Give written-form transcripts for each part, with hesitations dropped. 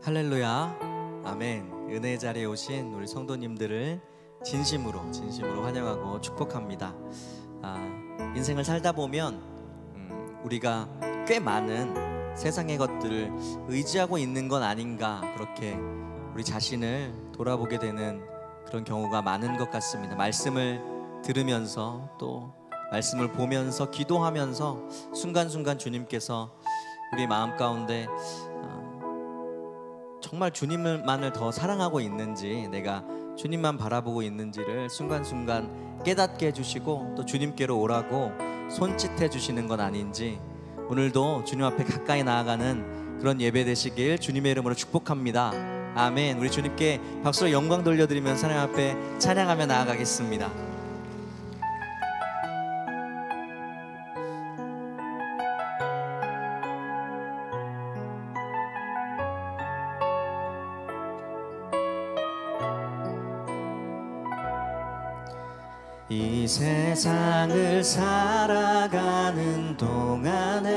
할렐루야, 아멘. 은혜의 자리에 오신 우리 성도님들을 진심으로 환영하고 축복합니다. 인생을 살다 보면 우리가 꽤 많은 세상의 것들을 의지하고 있는 건 아닌가, 그렇게 우리 자신을 돌아보게 되는 그런 경우가 많은 것 같습니다. 말씀을 들으면서 또 말씀을 보면서 기도하면서 순간순간 주님께서 우리 마음 가운데 정말 주님만을 더 사랑하고 있는지, 내가 주님만 바라보고 있는지를 순간순간 깨닫게 해주시고 또 주님께로 오라고 손짓해 주시는 건 아닌지, 오늘도 주님 앞에 가까이 나아가는 그런 예배 되시길 주님의 이름으로 축복합니다. 아멘. 우리 주님께 박수로 영광 돌려드리면서 하나님 앞에 찬양하며 나아가겠습니다. 이 세상을 살아가는 동안에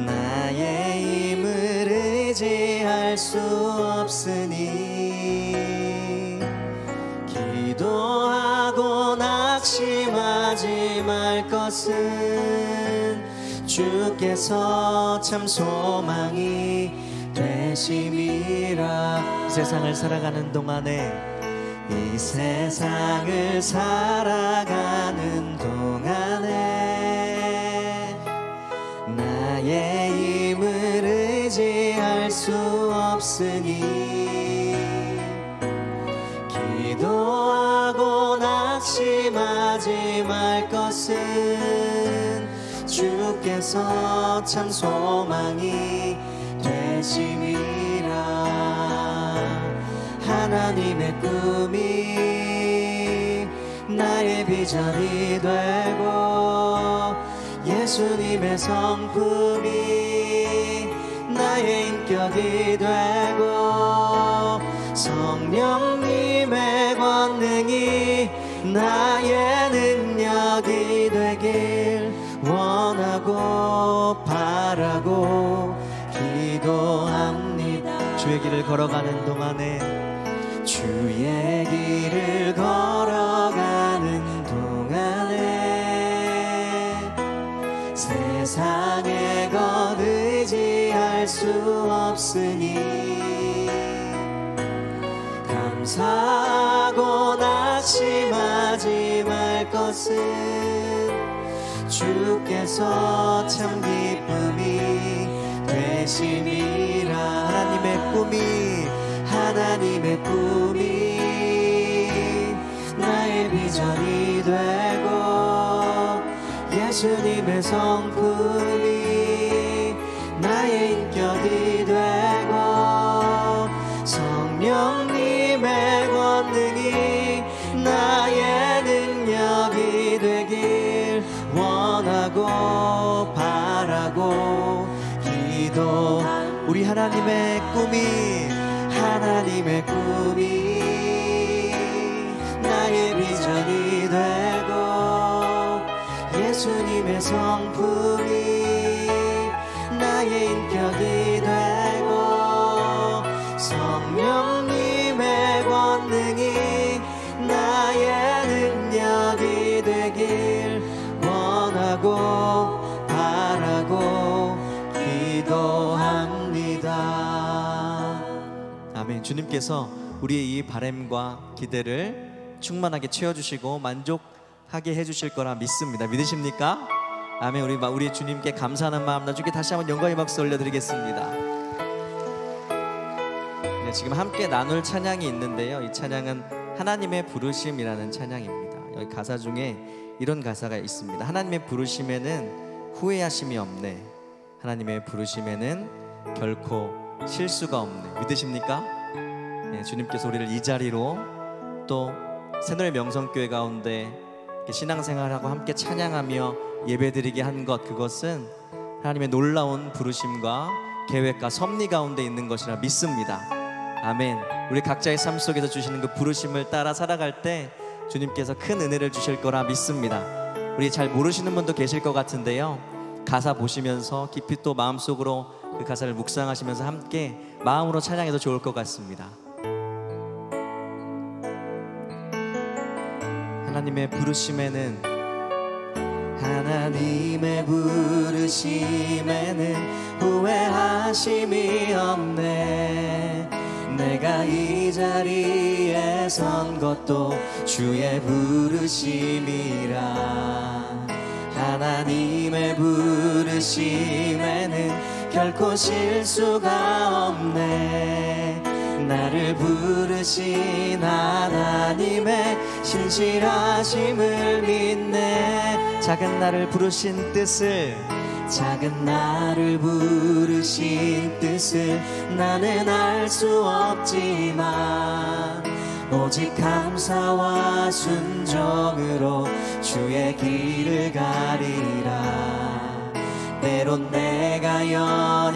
나의 힘을 의지할 수 없으니 기도하고 낙심하지 말 것은 주께서 참 소망이 되심이라. 이 세상을 살아가는 동안에, 이 세상을 살아가는 동안에 나의 힘을 의지할 수 없으니 기도하고 낙심하지 말 것은 주께서 참 소망이 되심이라. 하나님의 꿈이 나의 비전이 되고 예수님의 성품이 나의 인격이 되고 성령님의 권능이 나의 능력이 되길 원하고 바라고 기도합니다. 주의 길을 걸어가는 동안에, 주의 길을 걸어가는 동안에 세상의 것 의지할 수 없으니 감사하고 낙심하지 말 것은 주께서 참 기쁨이 되심이라. 하나님의 꿈이 나의 비전이 되고 예수님의 성품이 나의 인격이 되고 성령님의 권능이 나의 능력이 되길 원하고 바라고 기도. 우리 하나님의 꿈이 나의 비전이 되고 예수님의 성품이 나의 인격이 되고 성령님의 권능이 나의 능력이 되길 원하고 바라고 기도합니다. 아멘. 주님께서 우리의 이 바람과 기대를 충만하게 채워주시고 만족하게 해주실 거라 믿습니다. 믿으십니까? 아멘. 우리 주님께 감사하는 마음 나중에 다시 한번 영광의 박수 올려드리겠습니다. 네, 지금 함께 나눌 찬양이 있는데요, 이 찬양은 하나님의 부르심이라는 찬양입니다. 여기 가사 중에 이런 가사가 있습니다. 하나님의 부르심에는 후회하심이 없네. 하나님의 부르심에는 결코 실수가 없네. 믿으십니까? 네, 주님께서 우리를 이 자리로 또 새노래 명성교회 가운데 신앙생활하고 함께 찬양하며 예배드리게 한 것, 그것은 하나님의 놀라운 부르심과 계획과 섭리 가운데 있는 것이라 믿습니다. 아멘. 우리 각자의 삶 속에서 주시는 그 부르심을 따라 살아갈 때 주님께서 큰 은혜를 주실 거라 믿습니다. 우리 잘 모르시는 분도 계실 것 같은데요, 가사 보시면서 깊이 또 마음속으로 그 가사를 묵상하시면서 함께 마음으로 찬양해도 좋을 것 같습니다. 하나님의 부르심에는 하나님의 부르심에는 후회하심이 없네. 내가 이 자리에 선 것도 주의 부르심이라. 하나님의 부르심에는 결코 실수가 없네. 나를 부르신 하나님의 신실하심을 믿네. 작은 나를 부르신 뜻을, 작은 나를 부르신 뜻을 나는 알 수 없지만 오직 감사와 순종으로 주의 길을 가리라. 때론 내가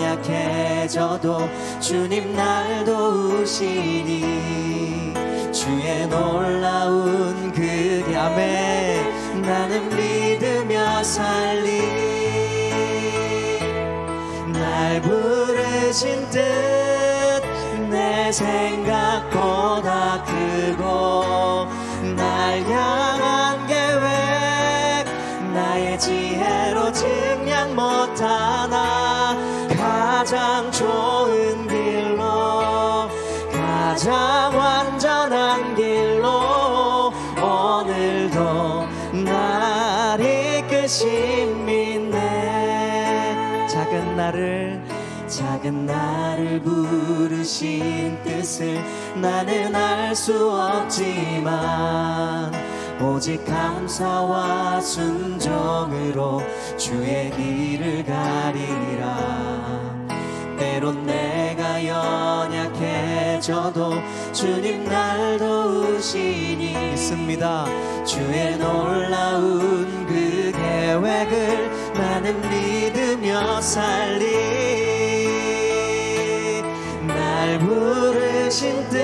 연약해져도 주님 날 도우시니 주의 놀라운 그 뺨에 나는 믿으며 살리. 날 부르신 뜻 내 생각보다 크고 날 향한 계획 나의 지혜로 증량 못하나. 가장 좋은 길로 가장 완전한 길로 오늘도 날 이끄신 믿네. 작은 나를 부르신 뜻을 나는 알 수 없지만 오직 감사와 순종으로 주의 길을 가리라. 때론 내가 연약해져도 주님 날 도우시니 믿습니다. 주의 놀라운 그 계획을 나는 믿으며 살리. 날 부르신 뜻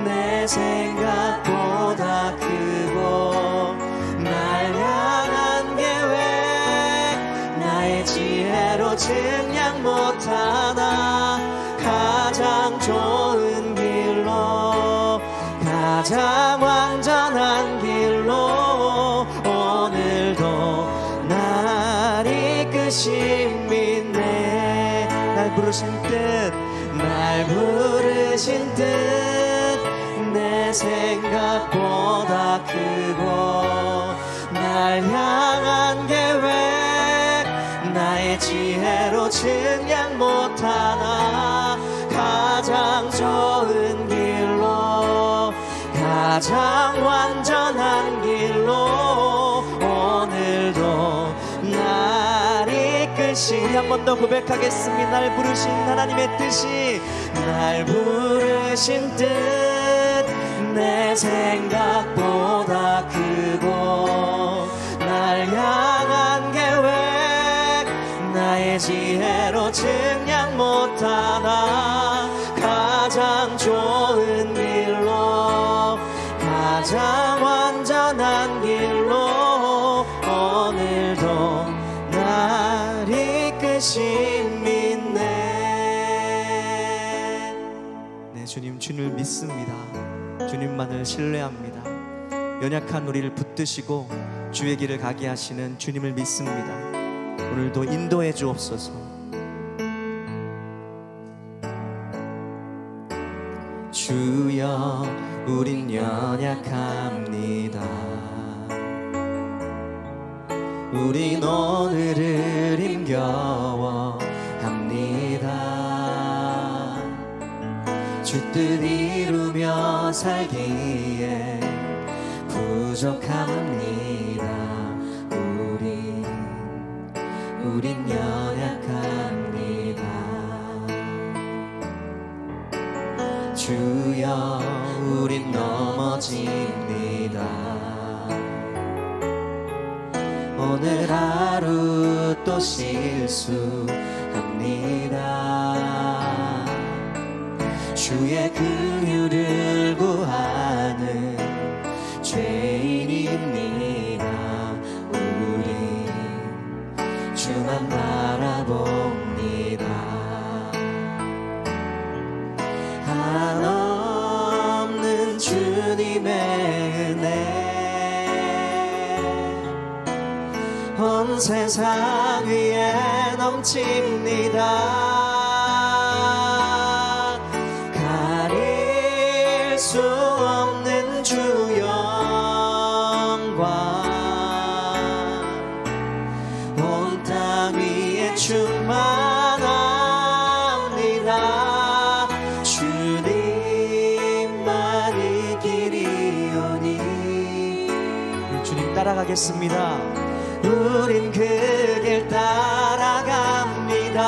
내 생각보다 크고 날 향한 계획 나의 지혜로 증량 못하나. 가장 좋은 길로 가장 완전한 길로 오늘도 날 이끄신 믿네. 날 부르신 뜻 내 생각보다 크고 날 향한 계획 나의 지혜로 증량 못하나. 가장 좋은 길로 가장 완전한 길로 오늘도 날 이끄신. 한 번 더 고백하겠습니다. 날 부르신 하나님의 뜻이, 날 부르신 뜻 내 생각보다 크고 날 향한 계획 나의 지혜로 증량 못하나. 가장 좋은 길로 가장 완전한 길로 오늘도 날 이끄신 믿네. 네, 주님, 주님을 믿습니다. 주님만을 신뢰합니다. 연약한 우리를 붙드시고 주의 길을 가게 하시는 주님을 믿습니다. 오늘도 인도해 주옵소서. 주여 우린 연약합니다. 우린 오늘을 힘겨워합니다. 주 뜻 이루며 살기에 부족합니다. 우린 연약합니다. 주여 우린 넘어집니다. 오늘 하루 또 실수합니다. 주의 긍휼을 구하는 죄인입니다. 우리 주만 바라봅니다. 온 세상 위에 넘칩니다. 가릴 수 없는 주 영광 온 땅 위에 충만합니다. 주님만이 길이오니. 주님 따라가겠습니다. 우린 그 길 따라갑니다.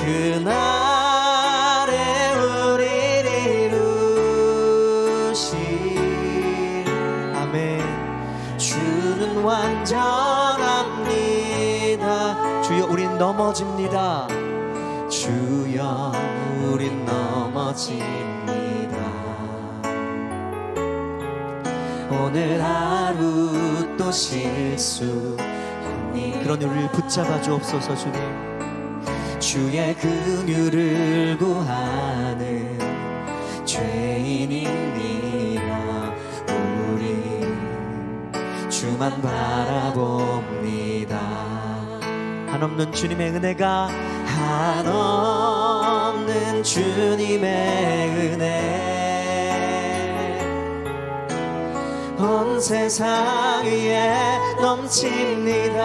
그날에 우리를 이루신 아멘. 주는 완전합니다. 주여 우린 넘어집니다. 주여 우린 넘어집니다. 오늘 하루 또 실수하니 그러니 우리를 붙잡아 주옵소서. 주님 주의 긍휼을 구하는 죄인입니다. 우리 주만 바라봅니다. 한없는 주님의 은혜가 한없는 주님의 은혜 온 세상 위에 넘칩니다.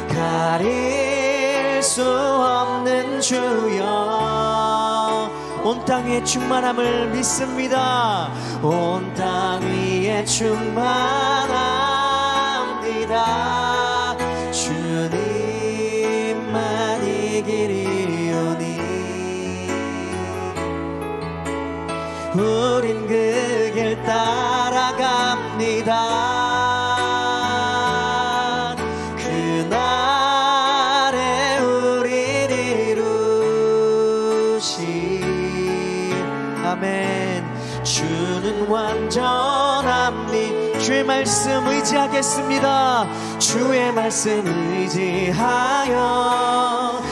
가릴 수 없는 주여 온 땅 위에 충만함을 믿습니다. 온 땅 위에 충만합니다. 주님만이 길이오니 우린 그 길 따라갑니다. 그날에 우리를 이루신 아멘. 주는 완전합니다. 주의 말씀 의지하겠습니다. 주의 말씀 의지하여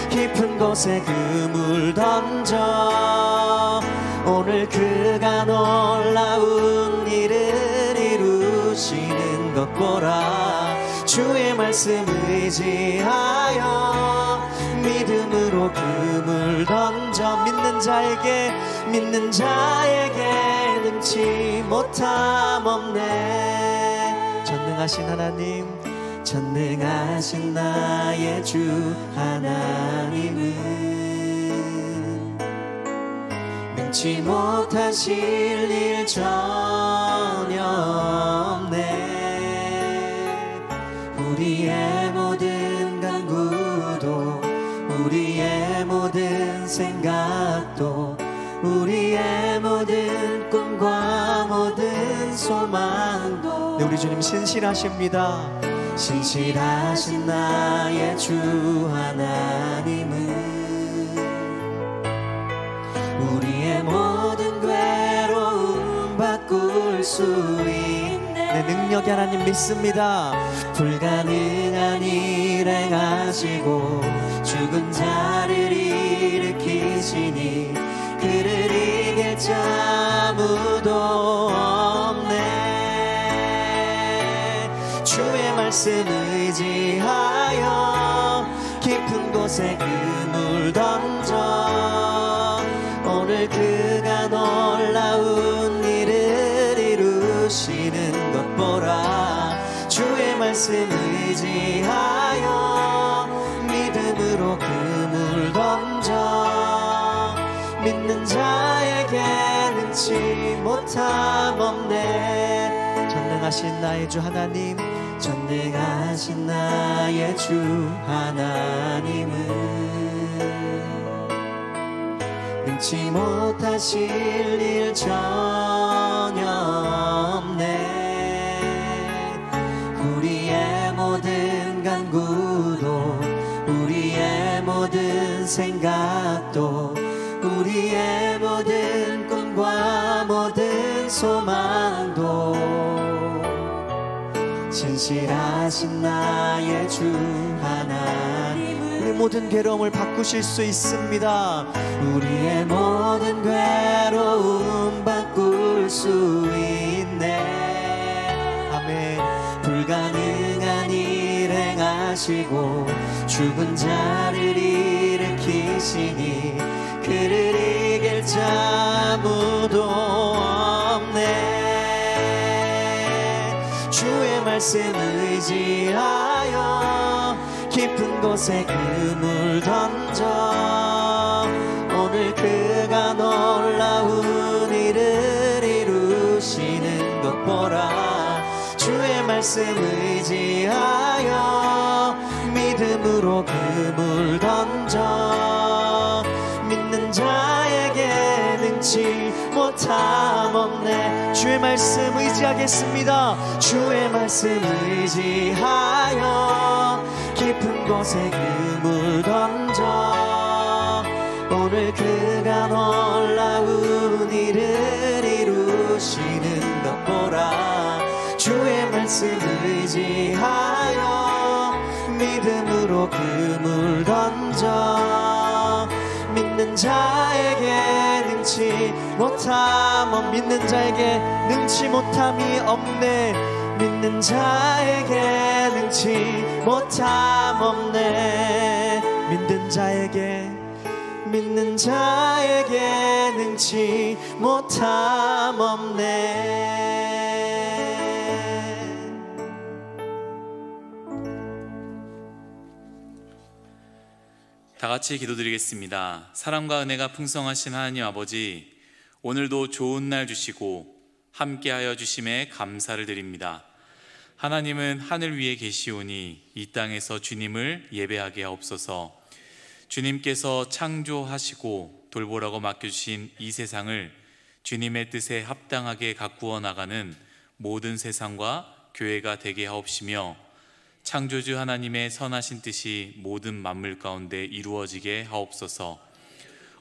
깊은 곳에 그물 던져 오늘 그가 놀라운 일을 이루시는 것 보라. 주의 말씀 의지하여 믿음으로 그물 던져 믿는 자에게 능치 못함 없네. 전능하신 하나님, 전능하신 나의 주 하나님은 능치 못하실 일 전혀 없네. 우리의 모든 간구도 우리의 모든 생각도 우리의 모든 꿈과 모든 소망도 네, 우리 주님 신실하십니다. 신실하신 나의 주 하나님은 우리의 모든 괴로움 바꿀 수 있네. 내 능력의 하나님 믿습니다. 불가능한 일 행하시고 죽은 자를 일으키시니 그를 이길 자 아무도 없네. 주의 말씀 의지하여 깊은 곳에 그물 던져 오늘 그가 놀라운 일을 이루시는 것 보라. 주의 말씀 의지하여 믿음으로 그물 던져 믿는 자에게 능치 못함 없네. 전능하신 나의 주 하나님, 전능하신 나의 주 하나님은 능치 못하실 일 전혀 없네. 우리의 모든 간구도 우리의 모든 생각도 우리의 모든 꿈과 모든 소망도 신실하신 나의 주 하나님 우리 모든 괴로움을 바꾸실 수 있습니다. 우리의 모든 괴로움 바꿀 수 있네. 하시고 죽은 자를 일으키시니 그를 이길 자 아무도 없네. 주의 말씀 의지하여 깊은 곳에 그물 던져 오늘 그가 놀라운 일을 이루시는 것 보라. 주의 말씀 의지하여 믿음으로 그물 던져 믿는 자에게 능치 못함 없네. 주의 말씀 의지하겠습니다. 주의 말씀 의지하여 깊은 곳에 그물 던져 오늘 그가 놀라운 일을 이루시는 것 보라. 주의 말씀 의지하여 믿음으로 그물 던져 믿는 자에게 능치 못함 믿는 자에게 능치 못함이 없네. 믿는 자에게 능치 못함 없네. 믿는 자에게 능치 못함 없네. 다 같이 기도드리겠습니다. 사랑과 은혜가 풍성하신 하나님 아버지, 오늘도 좋은 날 주시고 함께하여 주심에 감사를 드립니다. 하나님은 하늘 위에 계시오니 이 땅에서 주님을 예배하게 하옵소서. 주님께서 창조하시고 돌보라고 맡겨주신 이 세상을 주님의 뜻에 합당하게 가꾸어 나가는 모든 세상과 교회가 되게 하옵시며 창조주 하나님의 선하신 뜻이 모든 만물 가운데 이루어지게 하옵소서.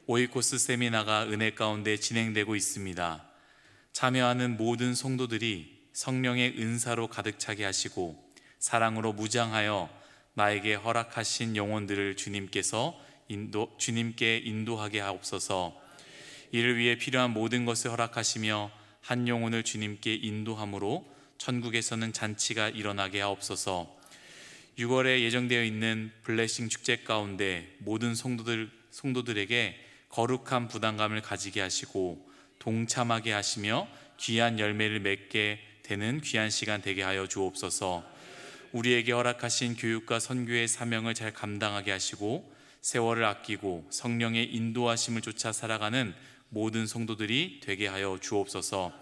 오이코스 세미나가 은혜 가운데 진행되고 있습니다. 참여하는 모든 성도들이 성령의 은사로 가득 차게 하시고 사랑으로 무장하여 나에게 허락하신 영혼들을 주님께 인도하게 하옵소서. 이를 위해 필요한 모든 것을 허락하시며 한 영혼을 주님께 인도함으로 천국에서는 잔치가 일어나게 하옵소서. 6월에 예정되어 있는 블레싱 축제 가운데 모든 성도들에게 거룩한 부담감을 가지게 하시고 동참하게 하시며 귀한 열매를 맺게 되는 귀한 시간 되게 하여 주옵소서. 우리에게 허락하신 교육과 선교의 사명을 잘 감당하게 하시고 세월을 아끼고 성령의 인도하심을 쫓아 살아가는 모든 성도들이 되게 하여 주옵소서.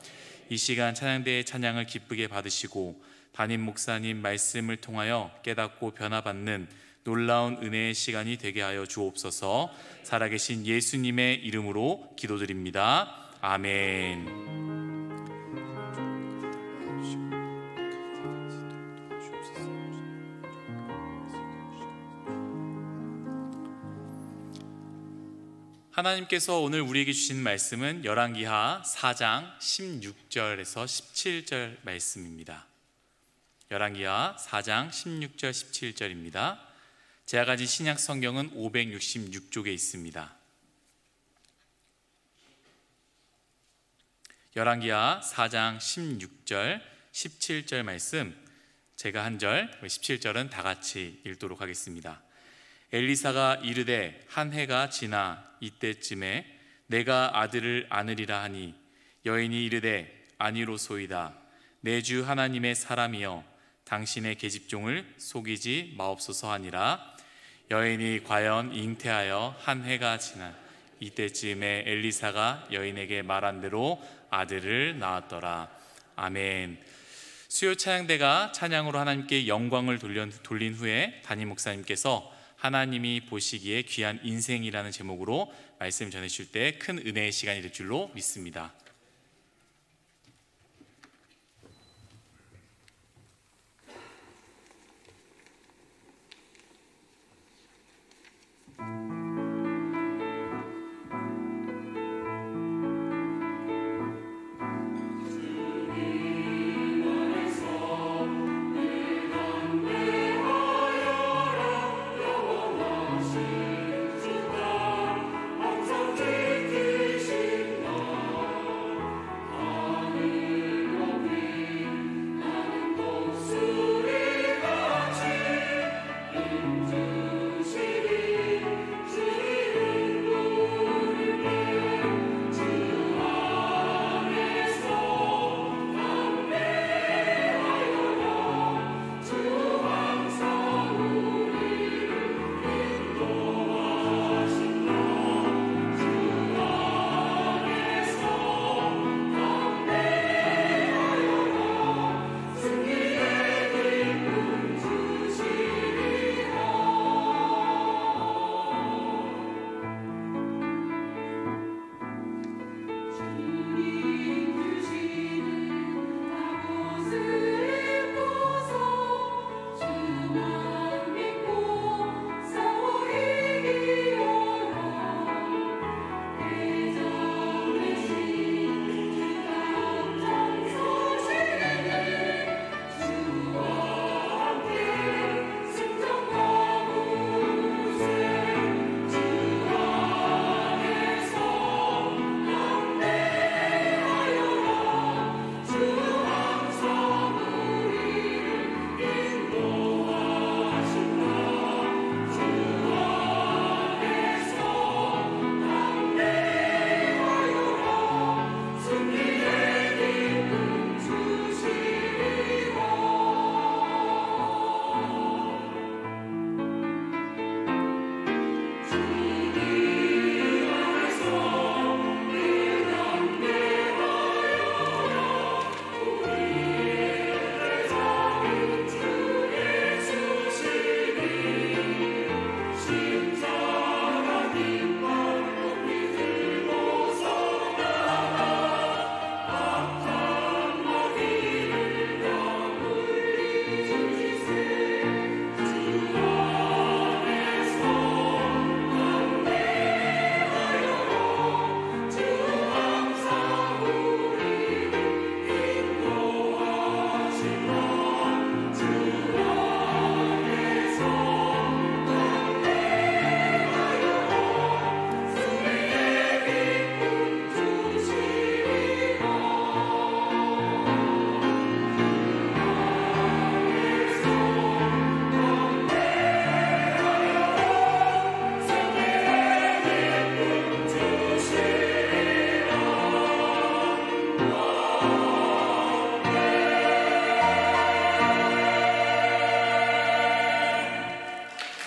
이 시간 찬양대의 찬양을 기쁘게 받으시고 담임 목사님 말씀을 통하여 깨닫고 변화받는 놀라운 은혜의 시간이 되게 하여 주옵소서. 살아계신 예수님의 이름으로 기도드립니다. 아멘. 하나님께서 오늘 우리에게 주신 말씀은 열왕기하 4장 16절에서 17절 말씀입니다. 열왕기하 4장 16절 17절입니다. 제가 가진 신약 성경은 566쪽에 있습니다. 열왕기하 4장 16절 17절 말씀, 제가 한 절, 17절은 다 같이 읽도록 하겠습니다. 엘리사가 이르되 한 해가 지나 이때쯤에 내가 아들을 안으리라 하니 여인이 이르되 아니로소이다. 내 주 하나님의 사람이여 당신의 계집종을 속이지 마옵소서 하니라. 여인이 과연 잉태하여 한 해가 지나 이때쯤에 엘리사가 여인에게 말한 대로 아들을 낳았더라. 아멘. 수요 찬양대가 찬양으로 하나님께 영광을 돌린 후에 담임 목사님께서 하나님이 보시기에 귀한 인생이라는 제목으로 말씀 전해주실 때 큰 은혜의 시간이 될 줄로 믿습니다.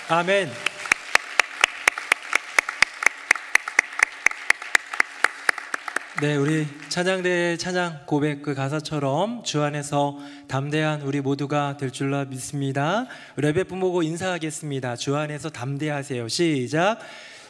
아멘. 네, 우리 찬양대의 찬양 고백 그 가사처럼 주 안에서 담대한 우리 모두가 될 줄로 믿습니다. 우리 예배분 보고 인사하겠습니다. 주 안에서 담대하세요. 시작.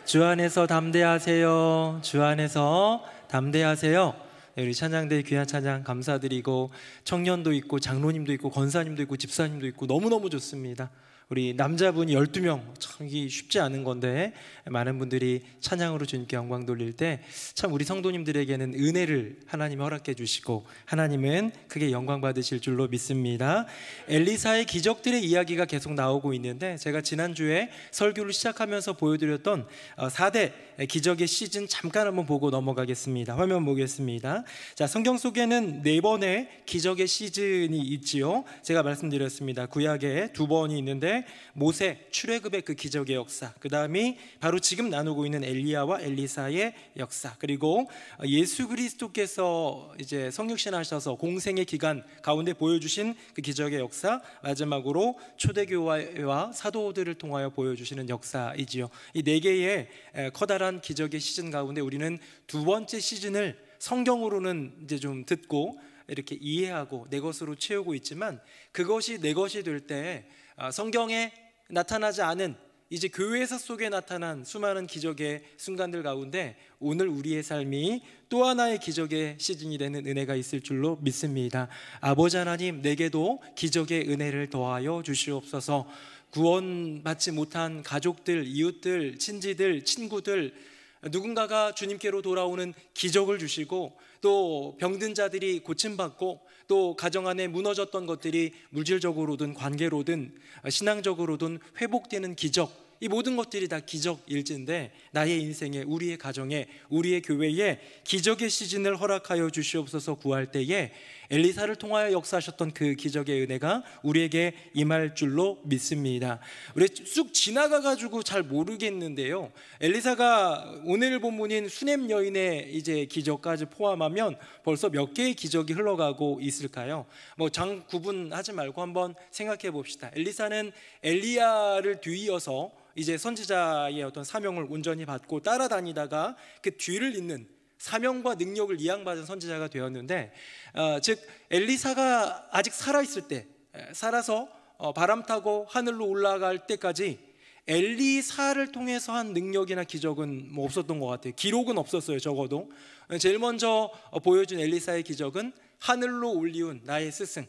주 안에서 담대하세요. 주 안에서 담대하세요. 네, 우리 찬양대 귀한 찬양 감사드리고, 청년도 있고 장로님도 있고 권사님도 있고 집사님도 있고 너무너무 좋습니다. 우리 남자분이 12명, 참 이게 쉽지 않은 건데 많은 분들이 찬양으로 주님께 영광 돌릴 때 참 우리 성도님들에게는 은혜를 하나님이 허락해 주시고 하나님은 크게 영광 받으실 줄로 믿습니다. 엘리사의 기적들의 이야기가 계속 나오고 있는데, 제가 지난주에 설교를 시작하면서 보여드렸던 4대 기적의 시즌 잠깐 한번 보고 넘어가겠습니다. 화면 보겠습니다. 자, 성경 속에는 4번의 기적의 시즌이 있지요. 제가 말씀드렸습니다. 구약에 2번이 있는데 모세 출애굽의 그 기적의 역사, 그 다음이 바로 지금 나누고 있는 엘리야와 엘리사의 역사, 그리고 예수 그리스도께서 이제 성육신하셔서 공생의 기간 가운데 보여주신 그 기적의 역사, 마지막으로 초대교회와 사도들을 통하여 보여주시는 역사이지요. 이 4개의 커다란 기적의 시즌 가운데 우리는 2번째 시즌을 성경으로는 이제 좀 듣고 이렇게 이해하고 내 것으로 채우고 있지만, 그것이 내 것이 될 때 성경에 나타나지 않은 이제 교회사 속에 나타난 수많은 기적의 순간들 가운데 오늘 우리의 삶이 또 하나의 기적의 시즌이 되는 은혜가 있을 줄로 믿습니다. 아버지 하나님, 내게도 기적의 은혜를 더하여 주시옵소서. 구원받지 못한 가족들, 이웃들, 친지들, 친구들, 누군가가 주님께로 돌아오는 기적을 주시고, 또 병든 자들이 고침받고, 또 가정 안에 무너졌던 것들이 물질적으로든 관계로든 신앙적으로든 회복되는 기적, 이 모든 것들이 다 기적일진데 나의 인생에, 우리의 가정에, 우리의 교회에 기적의 시즌을 허락하여 주시옵소서. 구할 때에 엘리사를 통하여 역사하셨던 그 기적의 은혜가 우리에게 임할 줄로 믿습니다. 우리 쑥 지나가가지고 잘 모르겠는데요, 엘리사가 오늘 본문인 수넴 여인의 이제 기적까지 포함하면 벌써 몇 개의 기적이 흘러가고 있을까요? 뭐 장 구분하지 말고 한번 생각해 봅시다. 엘리사는 엘리야를 뒤이어서 이제 선지자의 어떤 사명을 온전히 받고 따라다니다가 그 뒤를 잇는 사명과 능력을 이양받은 선지자가 되었는데, 즉 엘리사가 아직 살아있을 때, 살아서 바람 타고 하늘로 올라갈 때까지 엘리사를 통해서 한 능력이나 기적은 뭐 없었던 것 같아요. 기록은 없었어요. 적어도 제일 먼저 보여준 엘리사의 기적은 하늘로 올리운 나의 스승,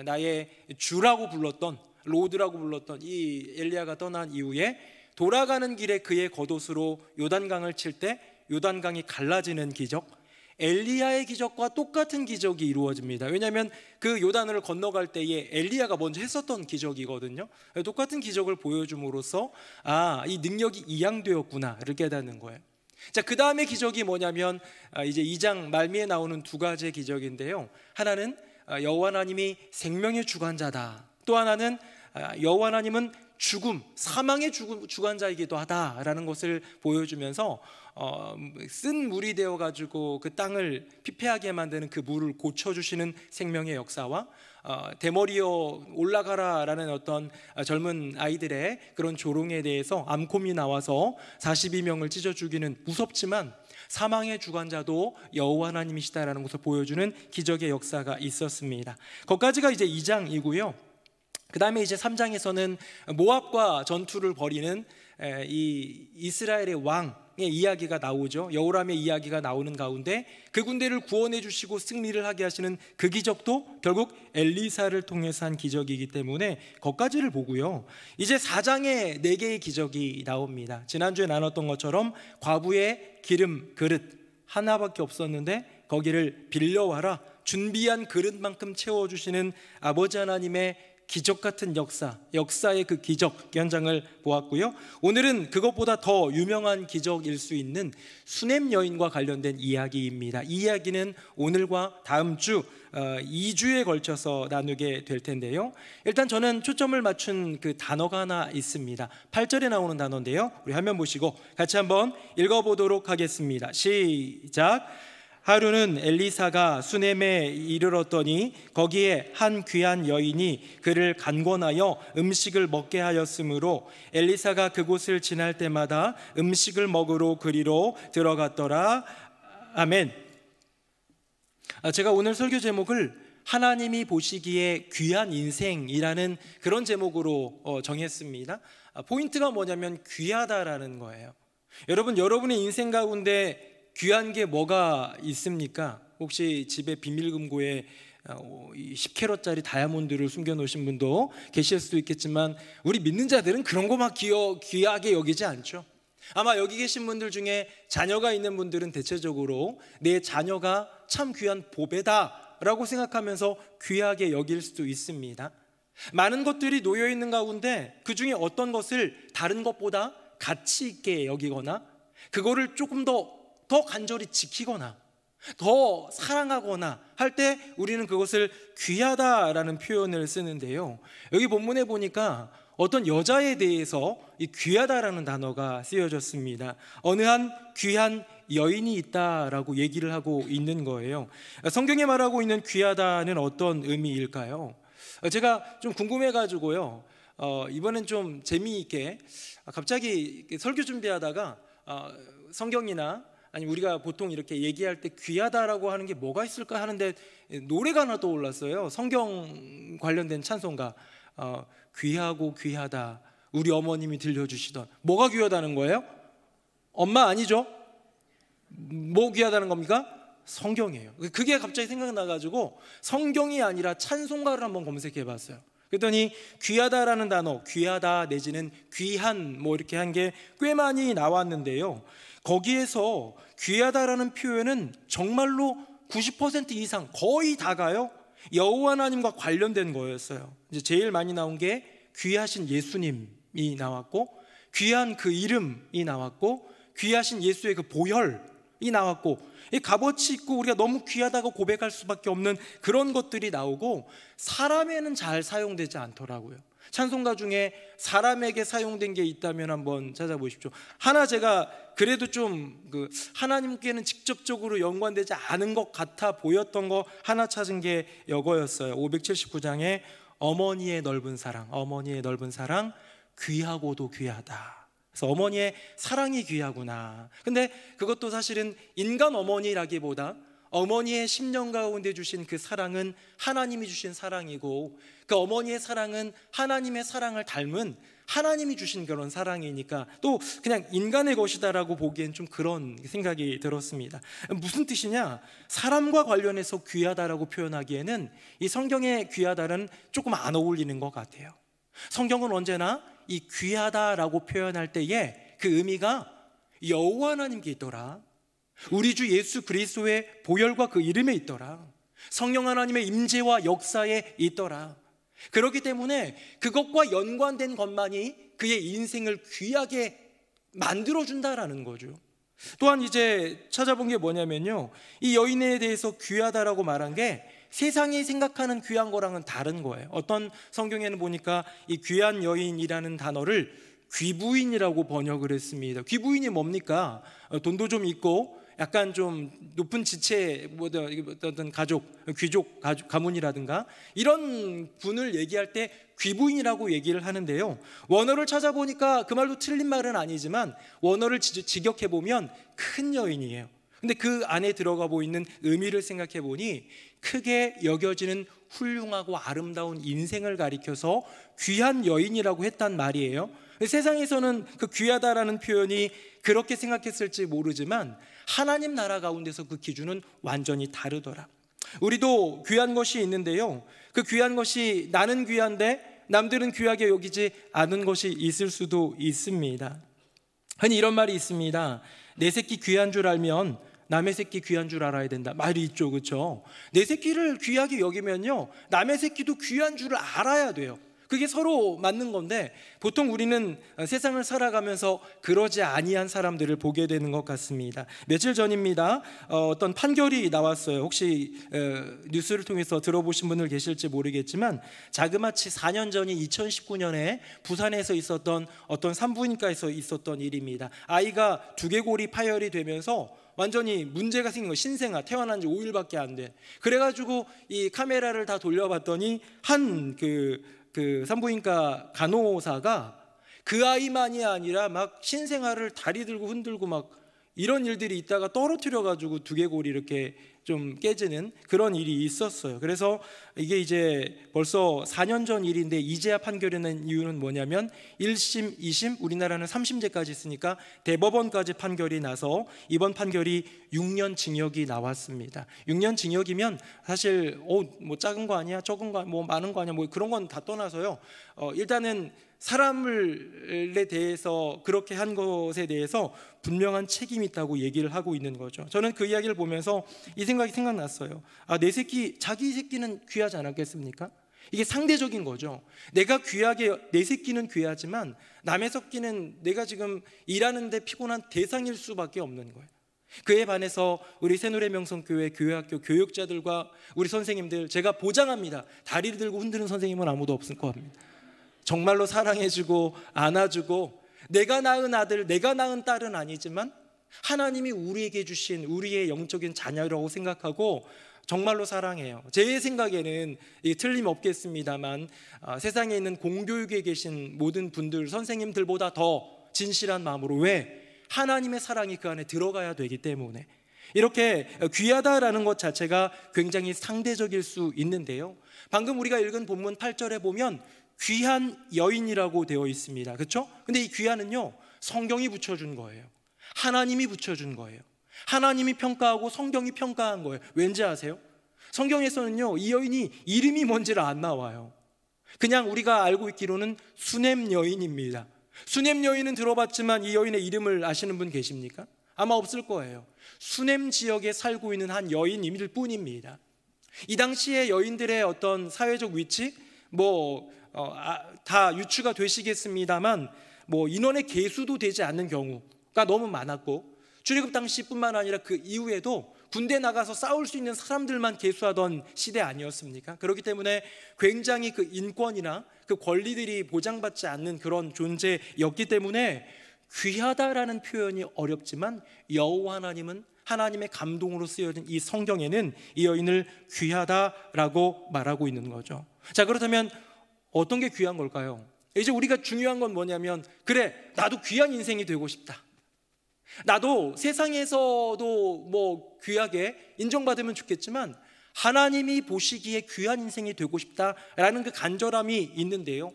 나의 주라고 불렀던, 로드라고 불렀던 이 엘리야가 떠난 이후에 돌아가는 길에 그의 겉옷으로 요단강을 칠 때 요단강이 갈라지는 기적, 엘리야의 기적과 똑같은 기적이 이루어집니다. 왜냐하면 그 요단을 건너갈 때에 엘리야가 먼저 했었던 기적이거든요. 똑같은 기적을 보여줌으로써 이 능력이 이양되었구나를 깨닫는 거예요. 자, 그 다음에 기적이 뭐냐면 이제 2장 말미에 나오는 2가지의 기적인데요, 하나는 여호와 하나님이 생명의 주관자다, 또 하나는 여호와 하나님은 죽음, 사망의 주관자이기도 하다라는 것을 보여주면서 쓴 물이 되어가지고 그 땅을 피폐하게 만드는 그 물을 고쳐주시는 생명의 역사와 대머리여 올라가라라는 어떤 젊은 아이들의 그런 조롱에 대해서 암콤이 나와서 42명을 찢어 죽이는, 무섭지만 사망의 주관자도 여호와 하나님이시다라는 것을 보여주는 기적의 역사가 있었습니다. 거기까지가 이제 2장이고요. 그 다음에 이제 3장에서는 모압과 전투를 벌이는 이 이스라엘의 왕의 이야기가 나오죠. 여호람의 이야기가 나오는 가운데 그 군대를 구원해 주시고 승리를 하게 하시는 그 기적도 결국 엘리사를 통해서 한 기적이기 때문에 거기까지를 보고요. 이제 4장에 4개의 기적이 나옵니다. 지난주에 나눴던 것처럼 과부의 기름 그릇 하나밖에 없었는데 거기를 빌려와라, 준비한 그릇만큼 채워주시는 아버지 하나님의 기적 같은 역사의 그 기적 현장을 보았고요. 오늘은 그것보다 더 유명한 기적일 수 있는 수넴 여인과 관련된 이야기입니다. 이 이야기는 오늘과 다음 주 2주에 걸쳐서 나누게 될 텐데요. 일단 저는 초점을 맞춘 그 단어가 하나 있습니다. 8절에 나오는 단어인데요, 우리 화면 보시고 같이 한번 읽어보도록 하겠습니다. 시작. 하루는 엘리사가 수넴에 이르렀더니 거기에 한 귀한 여인이 그를 간권하여 음식을 먹게 하였으므로 엘리사가 그곳을 지날 때마다 음식을 먹으러 그리로 들어갔더라. 아멘. 제가 오늘 설교 제목을 하나님이 보시기에 귀한 인생이라는 그런 제목으로 정했습니다. 포인트가 뭐냐면 귀하다라는 거예요. 여러분, 여러분의 인생 가운데 귀한 게 뭐가 있습니까? 혹시 집에 비밀금고에 10캐럿짜리 다이아몬드를 숨겨놓으신 분도 계실 수도 있겠지만, 우리 믿는 자들은 그런 거 막 귀하게 여기지 않죠. 아마 여기 계신 분들 중에 자녀가 있는 분들은 대체적으로 내 자녀가 참 귀한 보배다 라고 생각하면서 귀하게 여길 수도 있습니다. 많은 것들이 놓여 있는 가운데 그 중에 어떤 것을 다른 것보다 가치 있게 여기거나 그거를 조금 더 간절히 지키거나 더 사랑하거나 할 때 우리는 그것을 귀하다라는 표현을 쓰는데요, 여기 본문에 보니까 어떤 여자에 대해서 이 귀하다라는 단어가 쓰여졌습니다. 어느 한 귀한 여인이 있다라고 얘기를 하고 있는 거예요. 성경에 말하고 있는 귀하다는 어떤 의미일까요? 제가 좀 궁금해가지고요, 이번엔 좀 재미있게 갑자기 설교 준비하다가 성경이나 아니 우리가 보통 이렇게 얘기할 때 귀하다라고 하는 게 뭐가 있을까 하는데 노래가 하나 떠올랐어요. 성경 관련된 찬송가, 귀하고 귀하다 우리 어머님이 들려주시던. 뭐가 귀하다는 거예요? 엄마 아니죠? 뭐 귀하다는 겁니까? 성경이에요. 그게 갑자기 생각나가지고 성경이 아니라 찬송가를 한번 검색해봤어요. 그랬더니 귀하다라는 단어, 귀하다 내지는 귀한 뭐 이렇게 한 게 꽤 많이 나왔는데요, 거기에서 귀하다라는 표현은 정말로 90% 이상 거의 다가요 여호와 하나님과 관련된 거였어요. 이제 제일 많이 나온 게 귀하신 예수님이 나왔고, 귀한 그 이름이 나왔고, 귀하신 예수의 그 보혈이 나왔고, 이 값어치 있고 우리가 너무 귀하다고 고백할 수밖에 없는 그런 것들이 나오고, 사람에는 잘 사용되지 않더라고요. 찬송가 중에 사람에게 사용된 게 있다면 한번 찾아보십시오. 하나 제가 그래도 좀 하나님께는 직접적으로 연관되지 않은 것 같아 보였던 거 하나 찾은 게 이거였어요. 579장에 어머니의 넓은 사랑, 어머니의 넓은 사랑, 귀하고도 귀하다. 그래서 어머니의 사랑이 귀하구나. 근데 그것도 사실은 인간 어머니라기보다 어머니의 심령 가운데 주신 그 사랑은 하나님이 주신 사랑이고, 그 어머니의 사랑은 하나님의 사랑을 닮은 하나님이 주신 그런 사랑이니까 또 그냥 인간의 것이다라고 보기엔 좀 그런 생각이 들었습니다. 무슨 뜻이냐? 사람과 관련해서 귀하다라고 표현하기에는 이 성경의 귀하다는 조금 안 어울리는 것 같아요. 성경은 언제나 이 귀하다라고 표현할 때에 그 의미가 여호와 하나님께 있더라, 우리 주 예수 그리스도의 보혈과 그 이름에 있더라, 성령 하나님의 임재와 역사에 있더라. 그렇기 때문에 그것과 연관된 것만이 그의 인생을 귀하게 만들어준다라는 거죠. 또한 이제 찾아본 게 뭐냐면요, 이 여인에 대해서 귀하다라고 말한 게 세상이 생각하는 귀한 거랑은 다른 거예요. 어떤 성경에는 보니까 이 귀한 여인이라는 단어를 귀부인이라고 번역을 했습니다. 귀부인이 뭡니까? 돈도 좀 있고 약간 좀 높은 지체, 어떤 귀족 가문이라든가 이런 분을 얘기할 때 귀부인이라고 얘기를 하는데요, 원어를 찾아보니까 그 말도 틀린 말은 아니지만 원어를 직역해보면 큰 여인이에요. 근데 그 안에 들어가 있는 의미를 생각해 보니 크게 여겨지는 훌륭하고 아름다운 인생을 가리켜서 귀한 여인이라고 했단 말이에요. 세상에서는 그 귀하다라는 표현이 그렇게 생각했을지 모르지만 하나님 나라 가운데서 그 기준은 완전히 다르더라. 우리도 귀한 것이 있는데요, 그 귀한 것이 나는 귀한데 남들은 귀하게 여기지 않은 것이 있을 수도 있습니다. 흔히 이런 말이 있습니다. 내 새끼 귀한 줄 알면 남의 새끼 귀한 줄 알아야 된다 말이 있죠, 그렇죠? 내 새끼를 귀하게 여기면요 남의 새끼도 귀한 줄 알아야 돼요. 그게 서로 맞는 건데 보통 우리는 세상을 살아가면서 그러지 아니한 사람들을 보게 되는 것 같습니다. 며칠 전입니다. 어떤 판결이 나왔어요. 혹시 뉴스를 통해서 들어보신 분들 계실지 모르겠지만 자그마치 4년 전인 2019년에 부산에서 있었던 어떤 산부인과에서 있었던 일입니다. 아이가 두개골이 파열이 되면서 완전히 문제가 생긴 거예요. 신생아, 태어난 지 5일밖에 안 돼. 그래가지고 이 카메라를 다 돌려봤더니 한 그 산부인과 간호사가 그 아이만이 아니라 막 신생아를 다리 들고 흔들고 막 이런 일들이 있다가 떨어뜨려가지고 두개골이 이렇게 좀 깨지는 그런 일이 있었어요. 그래서 이게 이제 벌써 4년 전 일인데 이제야 판결이 난 이유는 뭐냐면 1심, 2심, 우리나라는 3심제까지 있으니까 대법원까지 판결이 나서 이번 판결이 6년 징역이 나왔습니다. 6년 징역이면 사실 뭐 작은 거 아니야, 적은 거, 뭐 많은 거 아니야, 뭐 그런 건 다 떠나서요. 일단은 사람에 대해서 그렇게 한 것에 대해서 분명한 책임이 있다고 얘기를 하고 있는 거죠. 저는 그 이야기를 보면서 이 생각이 생각났어요. 내 새끼, 자기 새끼는 귀하지 않았겠습니까? 이게 상대적인 거죠. 내가 귀하게, 내 새끼는 귀하지만 남의 새끼는 내가 지금 일하는데 피곤한 대상일 수밖에 없는 거예요. 그에 반해서 우리 새노래명성교회 교회학교 교육자들과 우리 선생님들, 제가 보장합니다. 다리를 들고 흔드는 선생님은 아무도 없을 겁니다. 정말로 사랑해주고 안아주고, 내가 낳은 아들, 내가 낳은 딸은 아니지만 하나님이 우리에게 주신 우리의 영적인 자녀라고 생각하고 정말로 사랑해요. 제 생각에는 틀림없겠습니다만 세상에 있는 공교육에 계신 모든 분들, 선생님들보다 더 진실한 마음으로, 왜? 하나님의 사랑이 그 안에 들어가야 되기 때문에. 이렇게 귀하다라는 것 자체가 굉장히 상대적일 수 있는데요, 방금 우리가 읽은 본문 8절에 보면 귀한 여인이라고 되어 있습니다. 그렇죠? 근데 이 귀한은요, 성경이 붙여준 거예요. 하나님이 붙여준 거예요. 하나님이 평가하고 성경이 평가한 거예요. 왠지 아세요? 성경에서는요, 이 여인이 이름이 뭔지를 안 나와요. 그냥 우리가 알고 있기로는 수넴 여인입니다. 수넴 여인은 들어봤지만 이 여인의 이름을 아시는 분 계십니까? 아마 없을 거예요. 수넴 지역에 살고 있는 한 여인일 뿐입니다. 이 당시에 여인들의 어떤 사회적 위치, 다 유추가 되시겠습니다만 인원의 계수도 되지 않는 경우가 너무 많았고, 출애굽 당시뿐만 아니라 그 이후에도 군대 나가서 싸울 수 있는 사람들만 계수하던 시대 아니었습니까? 그렇기 때문에 굉장히 그 인권이나 그 권리들이 보장받지 않는 그런 존재였기 때문에 귀하다라는 표현이 어렵지만 여호와 하나님은 하나님의 감동으로 쓰여진 이 성경에는 이 여인을 귀하다라고 말하고 있는 거죠. 자, 그렇다면 어떤 게 귀한 걸까요? 이제 우리가 중요한 건 뭐냐면, 그래, 나도 귀한 인생이 되고 싶다. 나도 세상에서도 귀하게 인정받으면 좋겠지만 하나님이 보시기에 귀한 인생이 되고 싶다라는 그 간절함이 있는데요,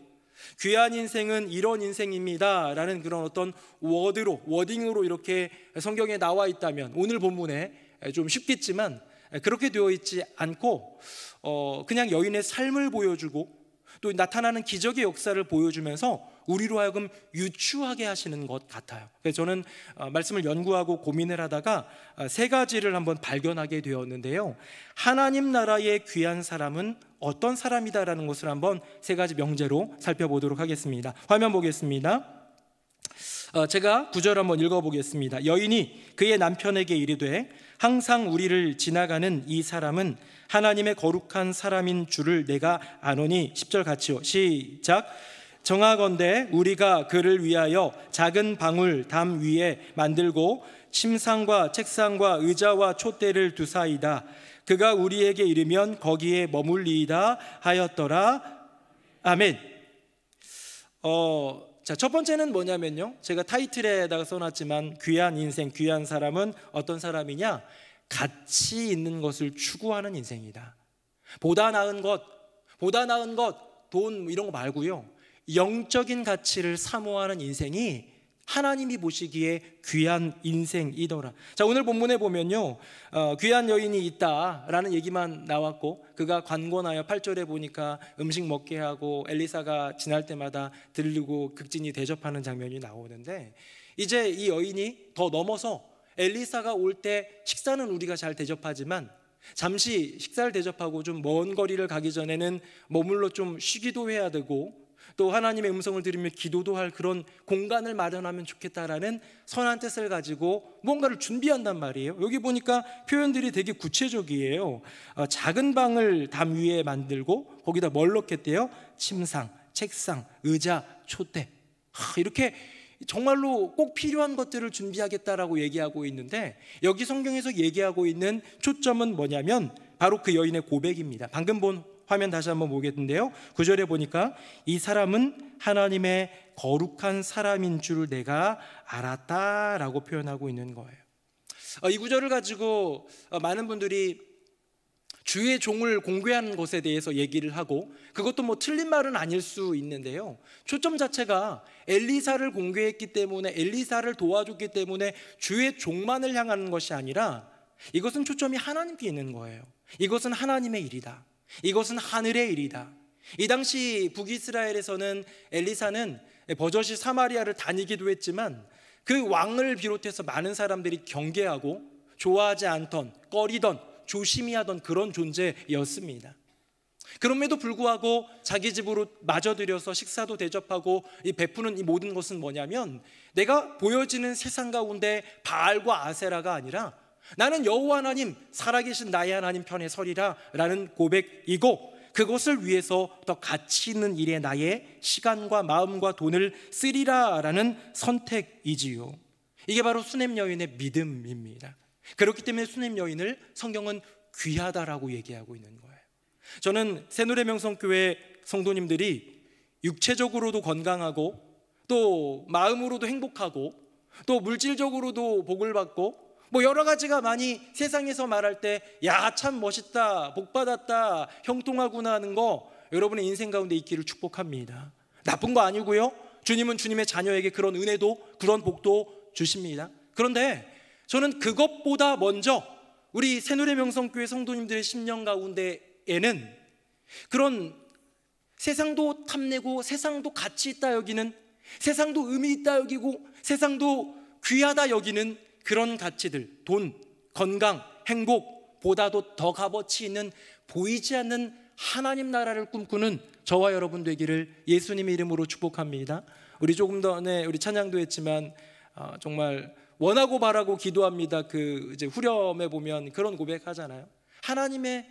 귀한 인생은 이런 인생입니다 라는 그런 어떤 워딩으로 이렇게 성경에 나와 있다면, 오늘 본문에 좀 쉽겠지만 그렇게 되어 있지 않고 그냥 여인의 삶을 보여주고 또 나타나는 기적의 역사를 보여주면서 우리로 하여금 유추하게 하시는 것 같아요. 그래서 저는 말씀을 연구하고 고민을 하다가 세 가지를 한번 발견하게 되었는데요, 하나님 나라의 귀한 사람은 어떤 사람이다라는 것을 한번 세 가지 명제로 살펴보도록 하겠습니다. 화면 보겠습니다. 제가 9절 한번 읽어보겠습니다. 여인이 그의 남편에게 이르되 항상 우리를 지나가는 이 사람은 하나님의 거룩한 사람인 줄을 내가 아노니. 10절 같이요, 시작. 정하건대 우리가 그를 위하여 작은 방울 담 위에 만들고 침상과 책상과 의자와 촛대를 두사이다. 그가 우리에게 이르면 거기에 머물리이다 하였더라. 아멘. 첫 번째는 뭐냐면요, 제가 타이틀에다가 써놨지만 귀한 인생, 귀한 사람은 어떤 사람이냐? 가치 있는 것을 추구하는 인생이다. 보다 나은 것, 돈 이런 거 말고요, 영적인 가치를 사모하는 인생이 하나님이 보시기에 귀한 인생이더라. 자, 오늘 본문에 보면요, 귀한 여인이 있다라는 얘기만 나왔고, 그가 관건하여 8절에 보니까 음식 먹게 하고 엘리사가 지날 때마다 들르고 극진히 대접하는 장면이 나오는데, 이제 이 여인이 더 넘어서 엘리사가 올 때 식사는 우리가 잘 대접하지만 잠시 식사를 대접하고 좀 먼 거리를 가기 전에는 머물러 좀 쉬기도 해야 되고 또 하나님의 음성을 들으며 기도도 할 그런 공간을 마련하면 좋겠다라는 선한 뜻을 가지고 뭔가를 준비한단 말이에요. 여기 보니까 표현들이 되게 구체적이에요. 작은 방을 담 위에 만들고 거기다 뭘 넣겠대요? 침상, 책상, 의자, 촛대. 이렇게 정말로 꼭 필요한 것들을 준비하겠다라고 얘기하고 있는데, 여기 성경에서 얘기하고 있는 초점은 뭐냐면 바로 그 여인의 고백입니다. 방금 본 화면 다시 한번 보겠는데요, 9절에 보니까 이 사람은 하나님의 거룩한 사람인 줄 내가 알았다라고 표현하고 있는 거예요. 이 구절을 가지고 많은 분들이 주의 종을 공개하는 것에 대해서 얘기를 하고, 그것도 뭐 틀린 말은 아닐 수 있는데요, 초점 자체가 엘리사를 공개했기 때문에, 엘리사를 도와줬기 때문에 주의 종만을 향하는 것이 아니라 이것은 초점이 하나님께 있는 거예요. 이것은 하나님의 일이다. 이것은 하늘의 일이다. 이 당시 북이스라엘에서는 엘리사는 버젓이 사마리아를 다니기도 했지만 그 왕을 비롯해서 많은 사람들이 경계하고 좋아하지 않던, 꺼리던, 조심히 하던 그런 존재였습니다. 그럼에도 불구하고 자기 집으로 마저들여서 식사도 대접하고 이 베푸는 이 모든 것은 뭐냐면, 내가 보여지는 세상 가운데 바알과 아세라가 아니라 나는 여호와 하나님, 살아계신 나의 하나님 편에 서리라 라는 고백이고, 그것을 위해서 더 가치 있는 일에 나의 시간과 마음과 돈을 쓰리라 라는 선택이지요. 이게 바로 수냄 여인의 믿음입니다. 그렇기 때문에 수냄 여인을 성경은 귀하다라고 얘기하고 있는 거예요. 저는 새누리명성교회 성도님들이 육체적으로도 건강하고 또 마음으로도 행복하고 또 물질적으로도 복을 받고 뭐 여러 가지가 많이 세상에서 말할 때 야 참 멋있다, 복받았다, 형통하구나 하는 거 여러분의 인생 가운데 있기를 축복합니다. 나쁜 거 아니고요, 주님은 주님의 자녀에게 그런 은혜도 그런 복도 주십니다. 그런데 저는 그것보다 먼저 우리 새누리명성교회 성도님들의 심령 가운데에는 그런 세상도 탐내고 세상도 가치 있다 여기는, 세상도 의미 있다 여기고 세상도 귀하다 여기는 그런 가치들, 돈, 건강, 행복보다도 더 값어치 있는 보이지 않는 하나님 나라를 꿈꾸는 저와 여러분 되기를 예수님의 이름으로 축복합니다. 우리 조금 전에 우리 찬양도 했지만 정말 원하고 바라고 기도합니다. 그 이제 후렴에 보면 그런 고백하잖아요. 하나님의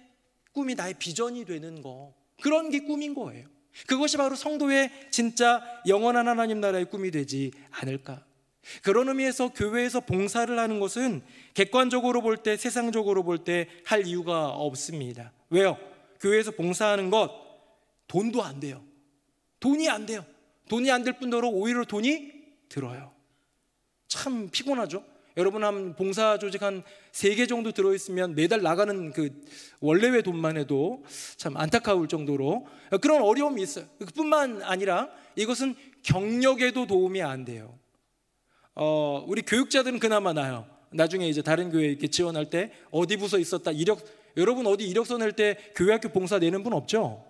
꿈이 나의 비전이 되는 거, 그런 게 꿈인 거예요. 그것이 바로 성도의 진짜 영원한 하나님 나라의 꿈이 되지 않을까. 그런 의미에서 교회에서 봉사를 하는 것은 객관적으로 볼 때, 세상적으로 볼 때 할 이유가 없습니다. 왜요? 교회에서 봉사하는 것 돈도 안 돼요. 돈이 안 돼요. 돈이 안 될 뿐더러 오히려 돈이 들어요. 참 피곤하죠. 여러분 한 봉사 조직 한 3개 정도 들어있으면 매달 나가는 그 원래외 돈만 해도 참 안타까울 정도로 그런 어려움이 있어요. 그뿐만 아니라 이것은 경력에도 도움이 안 돼요. 우리 교육자들은 그나마 나요. 나중에 이제 다른 교회 이렇게 지원할 때 어디 부서 있었다, 여러분 어디 이력서 낼 때 교회학교 봉사 내는 분 없죠?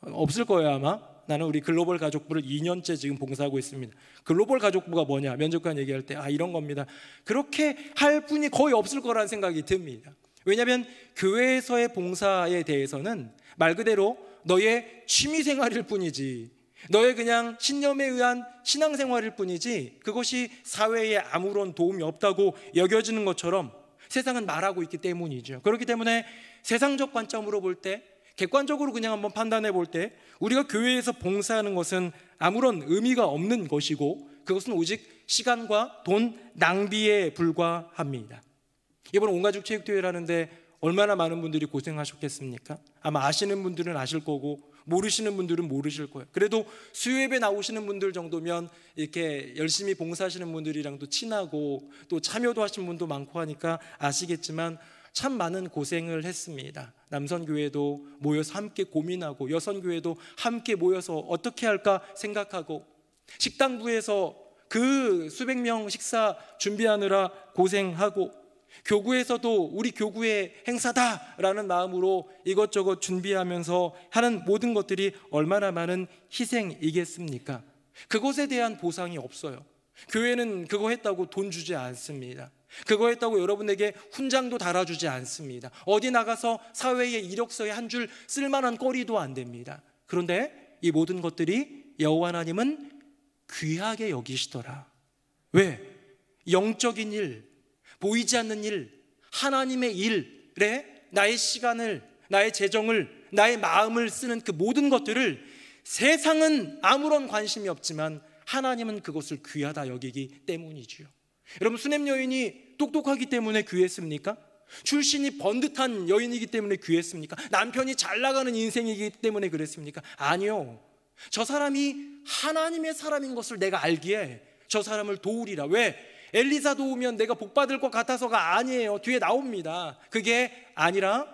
없을 거예요 아마. 나는 우리 글로벌 가족부를 2년째 지금 봉사하고 있습니다. 글로벌 가족부가 뭐냐 면접관 얘기할 때 이런 겁니다. 그렇게 할 분이 거의 없을 거라는 생각이 듭니다. 왜냐하면 교회에서의 봉사에 대해서는 말 그대로 너의 취미생활일 뿐이지, 너의 그냥 신념에 의한 신앙생활일 뿐이지 그것이 사회에 아무런 도움이 없다고 여겨지는 것처럼 세상은 말하고 있기 때문이죠. 그렇기 때문에 세상적 관점으로 볼 때, 객관적으로 그냥 한번 판단해 볼 때 우리가 교회에서 봉사하는 것은 아무런 의미가 없는 것이고 그것은 오직 시간과 돈 낭비에 불과합니다. 이번 온가족 체육대회라는데 얼마나 많은 분들이 고생하셨겠습니까? 아마 아시는 분들은 아실 거고 모르시는 분들은 모르실 거예요. 그래도 수요예배 나오시는 분들 정도면 이렇게 열심히 봉사하시는 분들이랑도 친하고 또 참여도 하신 분도 많고 하니까 아시겠지만 참 많은 고생을 했습니다. 남선교회도 모여서 함께 고민하고 여선교회도 함께 모여서 어떻게 할까 생각하고 식당부에서 그 수백 명 식사 준비하느라 고생하고 교구에서도 우리 교구의 행사다라는 마음으로 이것저것 준비하면서 하는 모든 것들이 얼마나 많은 희생이겠습니까? 그것에 대한 보상이 없어요. 교회는 그거 했다고 돈 주지 않습니다. 그거 했다고 여러분에게 훈장도 달아주지 않습니다. 어디 나가서 사회의 이력서에 한 줄 쓸만한 거리도 안 됩니다. 그런데 이 모든 것들이 여호와 하나님은 귀하게 여기시더라. 왜? 영적인 일, 보이지 않는 일, 하나님의 일에 나의 시간을, 나의 재정을, 나의 마음을 쓰는 그 모든 것들을 세상은 아무런 관심이 없지만 하나님은 그것을 귀하다 여기기 때문이지요. 여러분, 수냄 여인이 똑똑하기 때문에 귀했습니까? 출신이 번듯한 여인이기 때문에 귀했습니까? 남편이 잘 나가는 인생이기 때문에 그랬습니까? 아니요. 저 사람이 하나님의 사람인 것을 내가 알기에 저 사람을 도우리라. 왜? 엘리사 도우면 내가 복받을 것 같아서가 아니에요. 뒤에 나옵니다. 그게 아니라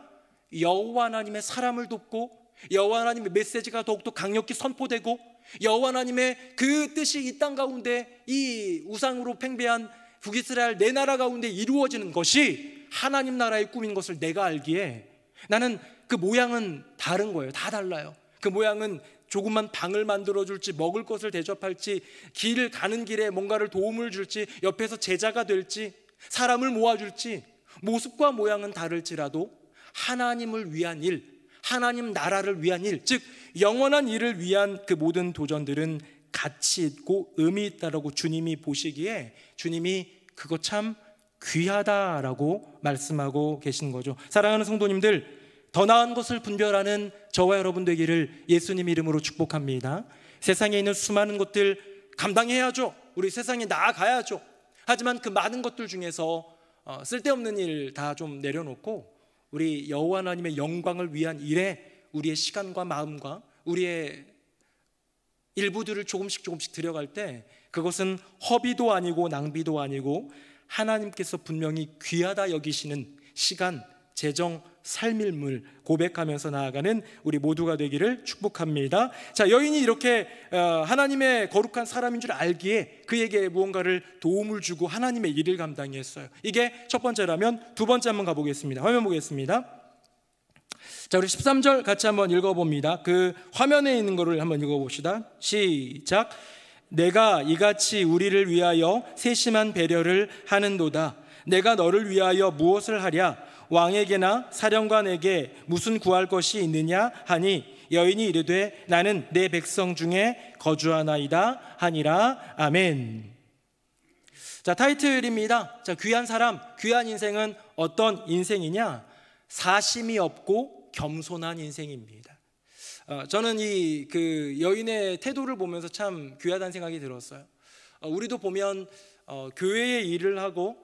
여호와 하나님의 사람을 돕고 여호와 하나님의 메시지가 더욱더 강력히 선포되고 여호와 하나님의 그 뜻이 이 땅 가운데 이 우상으로 팽배한 북이스라엘 내 나라 가운데 이루어지는 것이 하나님 나라의 꿈인 것을 내가 알기에 나는 그 모양은 다른 거예요. 다 달라요. 그 모양은 조그만 방을 만들어줄지, 먹을 것을 대접할지, 길을 가는 길에 뭔가를 도움을 줄지, 옆에서 제자가 될지, 사람을 모아줄지, 모습과 모양은 다를지라도 하나님을 위한 일, 하나님 나라를 위한 일, 즉 영원한 일을 위한 그 모든 도전들은 가치 있고 의미 있다라고 주님이 보시기에 주님이 그거 참 귀하다라고 말씀하고 계신 거죠. 사랑하는 성도님들, 더 나은 것을 분별하는 저와 여러분 되기를 예수님 이름으로 축복합니다. 세상에 있는 수많은 것들 감당해야죠. 우리 세상에 나아가야죠. 하지만 그 많은 것들 중에서 쓸데없는 일 다 좀 내려놓고 우리 여호와 하나님의 영광을 위한 일에 우리의 시간과 마음과 우리의 일부들을 조금씩 들여갈 때 그것은 허비도 아니고 낭비도 아니고 하나님께서 분명히 귀하다 여기시는 시간, 재정, 삶일물 고백하면서 나아가는 우리 모두가 되기를 축복합니다. 자, 여인이 이렇게 하나님의 거룩한 사람인 줄 알기에 그에게 무언가를 도움을 주고 하나님의 일을 감당했어요. 이게 첫 번째라면 두 번째 한번 가보겠습니다. 화면 보겠습니다. 자, 우리 13절 같이 한번 읽어봅니다. 그 화면에 있는 거를 한번 읽어봅시다. 시작. 내가 이같이 우리를 위하여 세심한 배려를 하는도다. 내가 너를 위하여 무엇을 하랴? 왕에게나 사령관에게 무슨 구할 것이 있느냐 하니 여인이 이르되 나는 내 백성 중에 거주하나이다 하니라. 아멘. 자, 타이틀입니다. 자, 귀한 사람, 귀한 인생은 어떤 인생이냐? 사심이 없고 겸손한 인생입니다. 저는 이 그 여인의 태도를 보면서 참 귀하다는 생각이 들었어요. 우리도 보면 교회의 일을 하고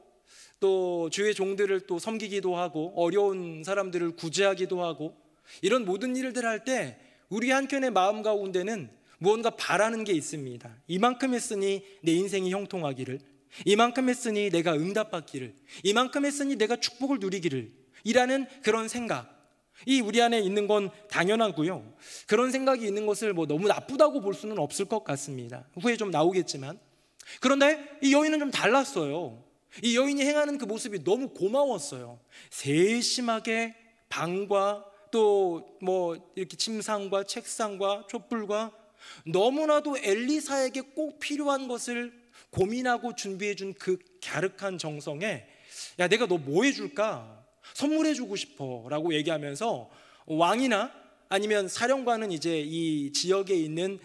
또 주의 종들을 또 섬기기도 하고 어려운 사람들을 구제하기도 하고 이런 모든 일들 할 때 우리 한켠의 마음 가운데는 무언가 바라는 게 있습니다. 이만큼 했으니 내 인생이 형통하기를, 이만큼 했으니 내가 응답받기를, 이만큼 했으니 내가 축복을 누리기를 이라는 그런 생각이 우리 안에 있는 건 당연하고요. 그런 생각이 있는 것을 뭐 너무 나쁘다고 볼 수는 없을 것 같습니다. 후에 좀 나오겠지만. 그런데 이 여인은 좀 달랐어요. 이 여인이 행하는 그 모습이 너무 고마웠어요. 세심하게 방과 또 뭐 이렇게 침상과 책상과 촛불과 너무나도 엘리사에게 꼭 필요한 것을 고민하고 준비해 준 그 갸륵한 정성에 야, 내가 너 뭐 해줄까? 선물해 주고 싶어 라고 얘기하면서 왕이나 아니면 사령관은 이제 이 지역에 있는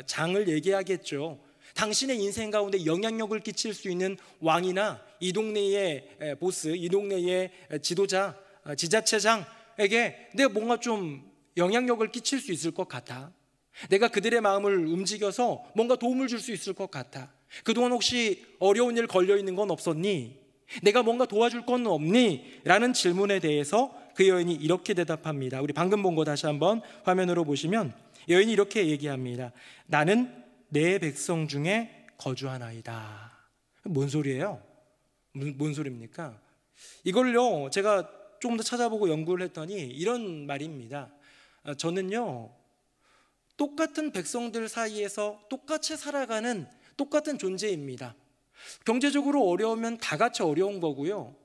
장을 얘기하겠죠. 당신의 인생 가운데 영향력을 끼칠 수 있는 왕이나 이 동네의 보스, 이 동네의 지도자, 지자체장에게 내가 뭔가 좀 영향력을 끼칠 수 있을 것 같아. 내가 그들의 마음을 움직여서 뭔가 도움을 줄 수 있을 것 같아. 그동안 혹시 어려운 일 걸려있는 건 없었니? 내가 뭔가 도와줄 건 없니? 라는 질문에 대해서 그 여인이 이렇게 대답합니다. 우리 방금 본 거 다시 한번 화면으로 보시면 여인이 이렇게 얘기합니다. 나는 내 백성 중에 거주하나이다. 뭔 소리예요? 뭔 소리입니까? 이걸요 제가 조금 더 찾아보고 연구를 했더니 이런 말입니다. 저는요 똑같은 백성들 사이에서 똑같이 살아가는 똑같은 존재입니다. 경제적으로 어려우면 다 같이 어려운 거고요.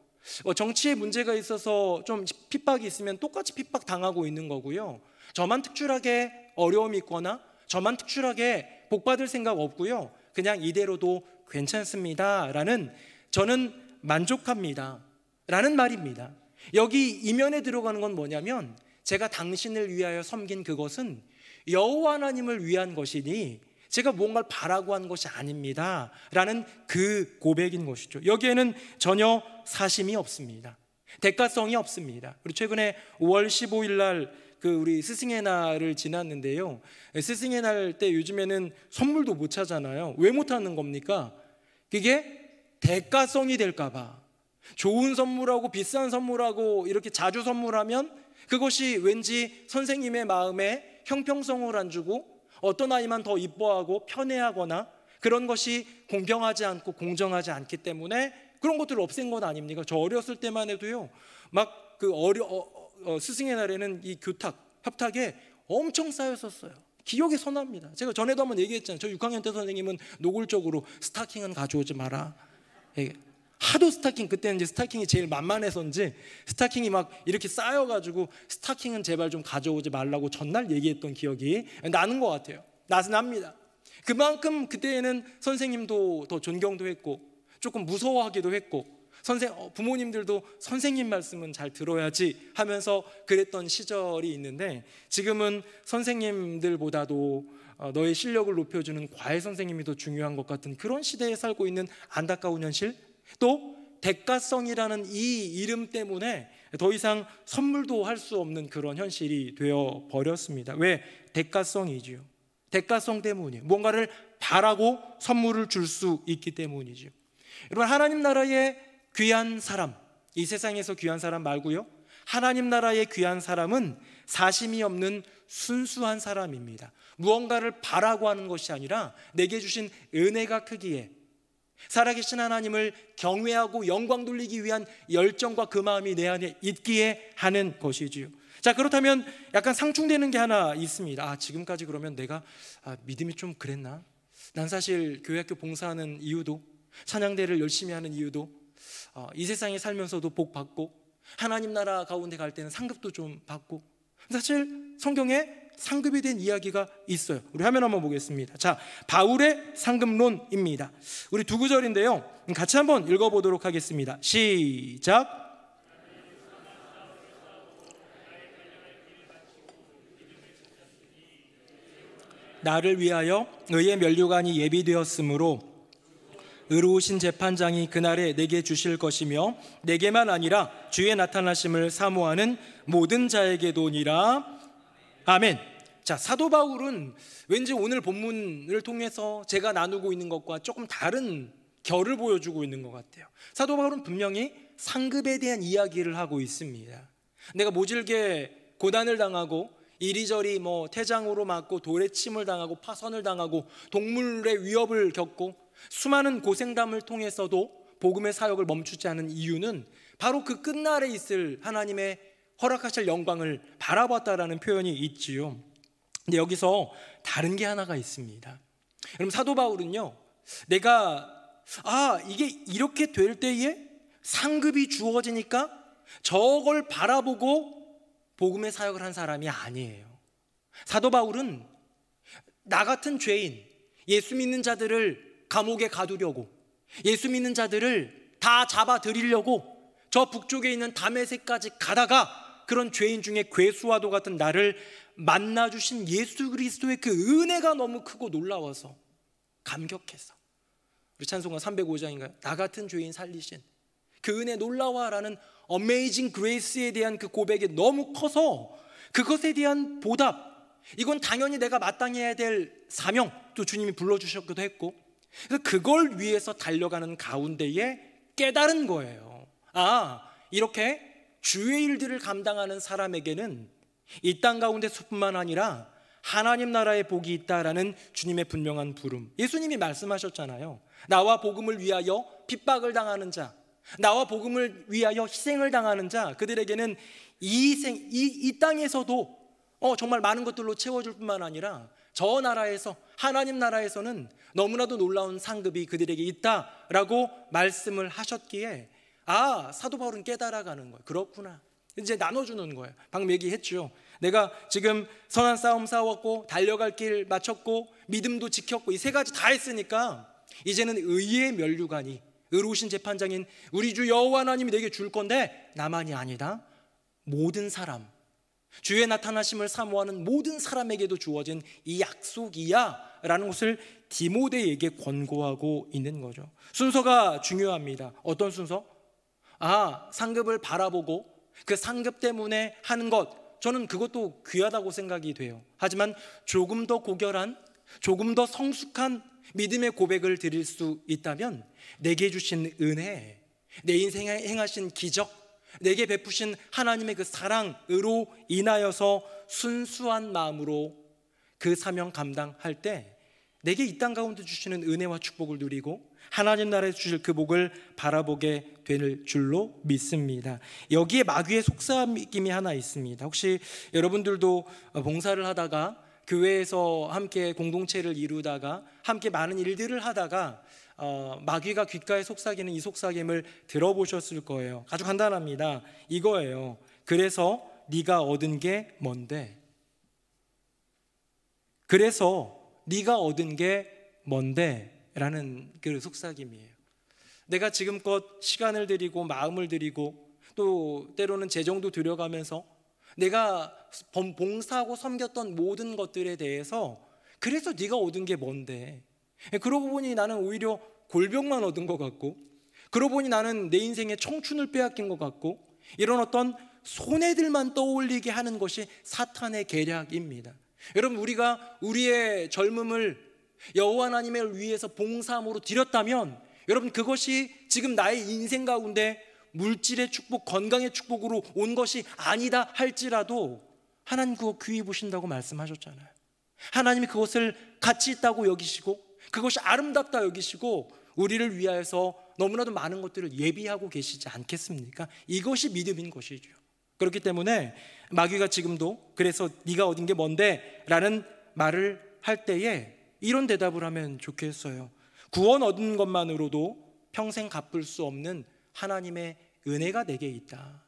정치에 문제가 있어서 좀 핍박이 있으면 똑같이 핍박 당하고 있는 거고요. 저만 특출하게 어려움이 있거나 저만 특출하게 복받을 생각 없고요. 그냥 이대로도 괜찮습니다 라는, 저는 만족합니다 라는 말입니다. 여기 이면에 들어가는 건 뭐냐면 제가 당신을 위하여 섬긴 그것은 여호와 하나님을 위한 것이니 제가 무언가를 바라고 한 것이 아닙니다 라는 그 고백인 것이죠. 여기에는 전혀 사심이 없습니다. 대가성이 없습니다. 우리 최근에 5월 15일 날 우리 스승의 날을 지났는데요, 스승의 날 때 요즘에는 선물도 못 하잖아요. 왜 못 하는 겁니까? 그게 대가성이 될까 봐. 좋은 선물하고 비싼 선물하고 이렇게 자주 선물하면 그것이 왠지 선생님의 마음에 형평성을 안 주고 어떤 아이만 더 이뻐하고 편애하거나 그런 것이 공평하지 않고 공정하지 않기 때문에 그런 것들을 없앤 것 아닙니까? 저 어렸을 때만 해도요, 막 스승의 날에는 이 협탁에 엄청 쌓였었어요. 기억이 선합니다. 제가 전에도 한번 얘기했잖아요. 저 6학년 때 선생님은 노골적으로 스타킹은 가져오지 마라. 하도 스타킹, 그때는 이제 스타킹이 제일 만만해서인지 스타킹이 막 이렇게 쌓여가지고 스타킹은 제발 좀 가져오지 말라고 전날 얘기했던 기억이 나는 것 같아요. 나습니다. 그만큼 그때에는 선생님도 더 존경도 했고 조금 무서워하기도 했고 부모님들도 선생님 말씀은 잘 들어야지 하면서 그랬던 시절이 있는데, 지금은 선생님들보다도 너의 실력을 높여주는 과외 선생님이 더 중요한 것 같은 그런 시대에 살고 있는 안타까운 현실, 또 대가성이라는 이 이름 때문에 더 이상 선물도 할 수 없는 그런 현실이 되어 버렸습니다. 왜? 대가성이지요. 대가성 때문이에요. 뭔가를 바라고 선물을 줄 수 있기 때문이죠. 여러분, 하나님 나라의 귀한 사람, 이 세상에서 귀한 사람 말고요, 하나님 나라의 귀한 사람은 사심이 없는 순수한 사람입니다. 무언가를 바라고 하는 것이 아니라 내게 주신 은혜가 크기에 살아계신 하나님을 경외하고 영광 돌리기 위한 열정과 그 마음이 내 안에 있기에 하는 것이지요. 자, 그렇다면 약간 상충되는 게 하나 있습니다. 지금까지 그러면 내가 믿음이 좀 그랬나? 난 사실 교회학교 봉사하는 이유도, 찬양대를 열심히 하는 이유도, 이 세상에 살면서도 복 받고 하나님 나라 가운데 갈 때는 상급도 좀 받고, 사실 성경에 상급에 대한 이야기가 있어요. 우리 화면 한번 보겠습니다. 자, 바울의 상급론입니다. 우리 두 구절인데요, 같이 한번 읽어보도록 하겠습니다. 시작. 나를 위하여 의의 면류관이 예비되었으므로 의로우신 재판장이 그날에 내게 주실 것이며 내게만 아니라 주의 나타나심을 사모하는 모든 자에게도니라. 아멘. 자, 사도 바울은 왠지 오늘 본문을 통해서 제가 나누고 있는 것과 조금 다른 결을 보여주고 있는 것 같아요. 사도 바울은 분명히 상급에 대한 이야기를 하고 있습니다. 내가 모질게 고난을 당하고 이리저리 태장으로 맞고 돌에 침을 당하고 파선을 당하고 동물의 위협을 겪고 수많은 고생담을 통해서도 복음의 사역을 멈추지 않은 이유는 바로 그 끝날에 있을 하나님의 허락하실 영광을 바라봤다라는 표현이 있지요. 근데 여기서 다른 게 하나가 있습니다. 여러분, 사도 바울은요, 내가 이게 이렇게 될 때에 상급이 주어지니까 저걸 바라보고 복음의 사역을 한 사람이 아니에요. 사도 바울은 나 같은 죄인, 예수 믿는 자들을 감옥에 가두려고, 예수 믿는 자들을 다 잡아들이려고 저 북쪽에 있는 다메섹까지 가다가 그런 죄인 중에 괴수와도 같은 나를 만나주신 예수 그리스도의 그 은혜가 너무 크고 놀라워서 감격했어. 우리 찬송가 305장인가요? 나 같은 죄인 살리신 그 은혜 놀라워라는 어메이징 그레이스에 대한 그 고백이 너무 커서 그것에 대한 보답, 이건 당연히 내가 마땅히 해야 될 사명, 또 주님이 불러주셨기도 했고, 그래서 그걸 위해서 달려가는 가운데에 깨달은 거예요. 이렇게 주의 일들을 감당하는 사람에게는 이 땅 가운데서뿐만 아니라 하나님 나라의 복이 있다라는 주님의 분명한 부름. 예수님이 말씀하셨잖아요. 나와 복음을 위하여 핍박을 당하는 자, 나와 복음을 위하여 희생을 당하는 자, 그들에게는 이 땅에서도 정말 많은 것들로 채워줄 뿐만 아니라 저 나라에서, 하나님 나라에서는 너무나도 놀라운 상급이 그들에게 있다라고 말씀을 하셨기에 사도 바울은 깨달아가는 거예요. 그렇구나. 이제 나눠주는 거예요. 방금 얘기했죠. 내가 지금 선한 싸움 싸웠고 달려갈 길 마쳤고 믿음도 지켰고 이 세 가지 다 했으니까 이제는 의의 면류관이, 의로우신 재판장인 우리 주 여호와 하나님이 내게 줄 건데 나만이 아니다. 모든 사람, 주의 나타나심을 사모하는 모든 사람에게도 주어진 이 약속이야 라는 것을 디모데에게 권고하고 있는 거죠. 순서가 중요합니다. 어떤 순서? 상급을 바라보고 그 상급 때문에 하는 것, 저는 그것도 귀하다고 생각이 돼요. 하지만 조금 더 고결한, 조금 더 성숙한 믿음의 고백을 드릴 수 있다면, 내게 주신 은혜, 내 인생에 행하신 기적, 내게 베푸신 하나님의 그 사랑으로 인하여서 순수한 마음으로 그 사명 감당할 때 내게 이 땅 가운데 주시는 은혜와 축복을 누리고 하나님 나라에 주실 그 복을 바라보게 될 줄로 믿습니다. 여기에 마귀의 속삭임이 하나 있습니다. 혹시 여러분들도 봉사를 하다가 교회에서 함께 공동체를 이루다가 함께 많은 일들을 하다가 마귀가 귓가에 속삭이는 이 속삭임을 들어보셨을 거예요. 아주 간단합니다. 이거예요. 그래서 네가 얻은 게 뭔데? 그래서 네가 얻은 게 뭔데? 라는 그 속삭임이에요. 내가 지금껏 시간을 들이고 마음을 들이고 또 때로는 재정도 들여가면서 내가 봉사하고 섬겼던 모든 것들에 대해서 그래서 네가 얻은 게 뭔데? 그러고 보니 나는 오히려 골병만 얻은 것 같고, 그러고 보니 나는 내 인생의 청춘을 빼앗긴 것 같고, 이런 어떤 손해들만 떠올리게 하는 것이 사탄의 계략입니다. 여러분, 우리가 우리의 젊음을 여호와 하나님을 위해서 봉사함으로 드렸다면, 여러분 그것이 지금 나의 인생 가운데 물질의 축복, 건강의 축복으로 온 것이 아니다 할지라도 하나님 그거 귀히 보신다고 말씀하셨잖아요. 하나님이 그것을 가치 있다고 여기시고 그것이 아름답다 여기시고 우리를 위하여서 너무나도 많은 것들을 예비하고 계시지 않겠습니까? 이것이 믿음인 것이죠. 그렇기 때문에 마귀가 지금도 그래서 네가 얻은 게 뭔데? 라는 말을 할 때에 이런 대답을 하면 좋겠어요. 구원 얻은 것만으로도 평생 갚을 수 없는 하나님의 은혜가 내게 있다.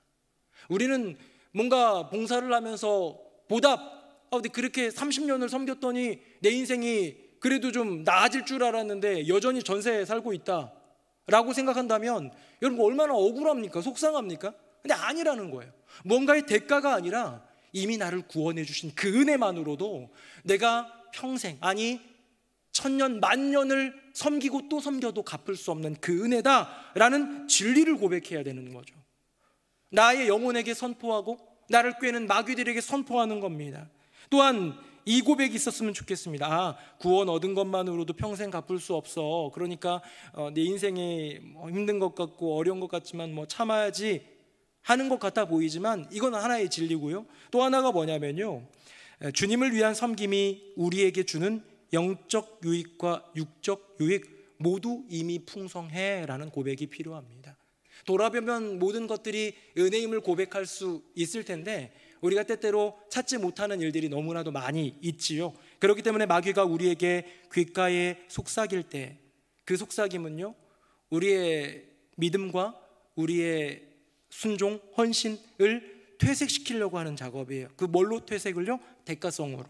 우리는 뭔가 봉사를 하면서 보답, 근데 그렇게 30년을 섬겼더니 내 인생이 그래도 좀 나아질 줄 알았는데 여전히 전세에 살고 있다 라고 생각한다면 여러분 얼마나 억울합니까? 속상합니까? 근데 아니라는 거예요. 뭔가의 대가가 아니라 이미 나를 구원해 주신 그 은혜만으로도 내가 평생, 아니 천년 만년을 섬기고 또 섬겨도 갚을 수 없는 그 은혜다라는 진리를 고백해야 되는 거죠. 나의 영혼에게 선포하고 나를 꾀는 마귀들에게 선포하는 겁니다. 또한 이 고백이 있었으면 좋겠습니다. 구원 얻은 것만으로도 평생 갚을 수 없어. 그러니까 내 인생이 힘든 것 같고 어려운 것 같지만 참아야지 하는 것 같아 보이지만 이건 하나의 진리고요. 또 하나가 뭐냐면요, 주님을 위한 섬김이 우리에게 주는 영적 유익과 육적 유익 모두 이미 풍성해라는 고백이 필요합니다. 돌아보면 모든 것들이 은혜임을 고백할 수 있을 텐데 우리가 때때로 찾지 못하는 일들이 너무나도 많이 있지요. 그렇기 때문에 마귀가 우리에게 귓가에 속삭일 때 그 속삭임은요, 우리의 믿음과 우리의 순종, 헌신을 퇴색시키려고 하는 작업이에요. 그 뭘로 퇴색을요? 대가성으로.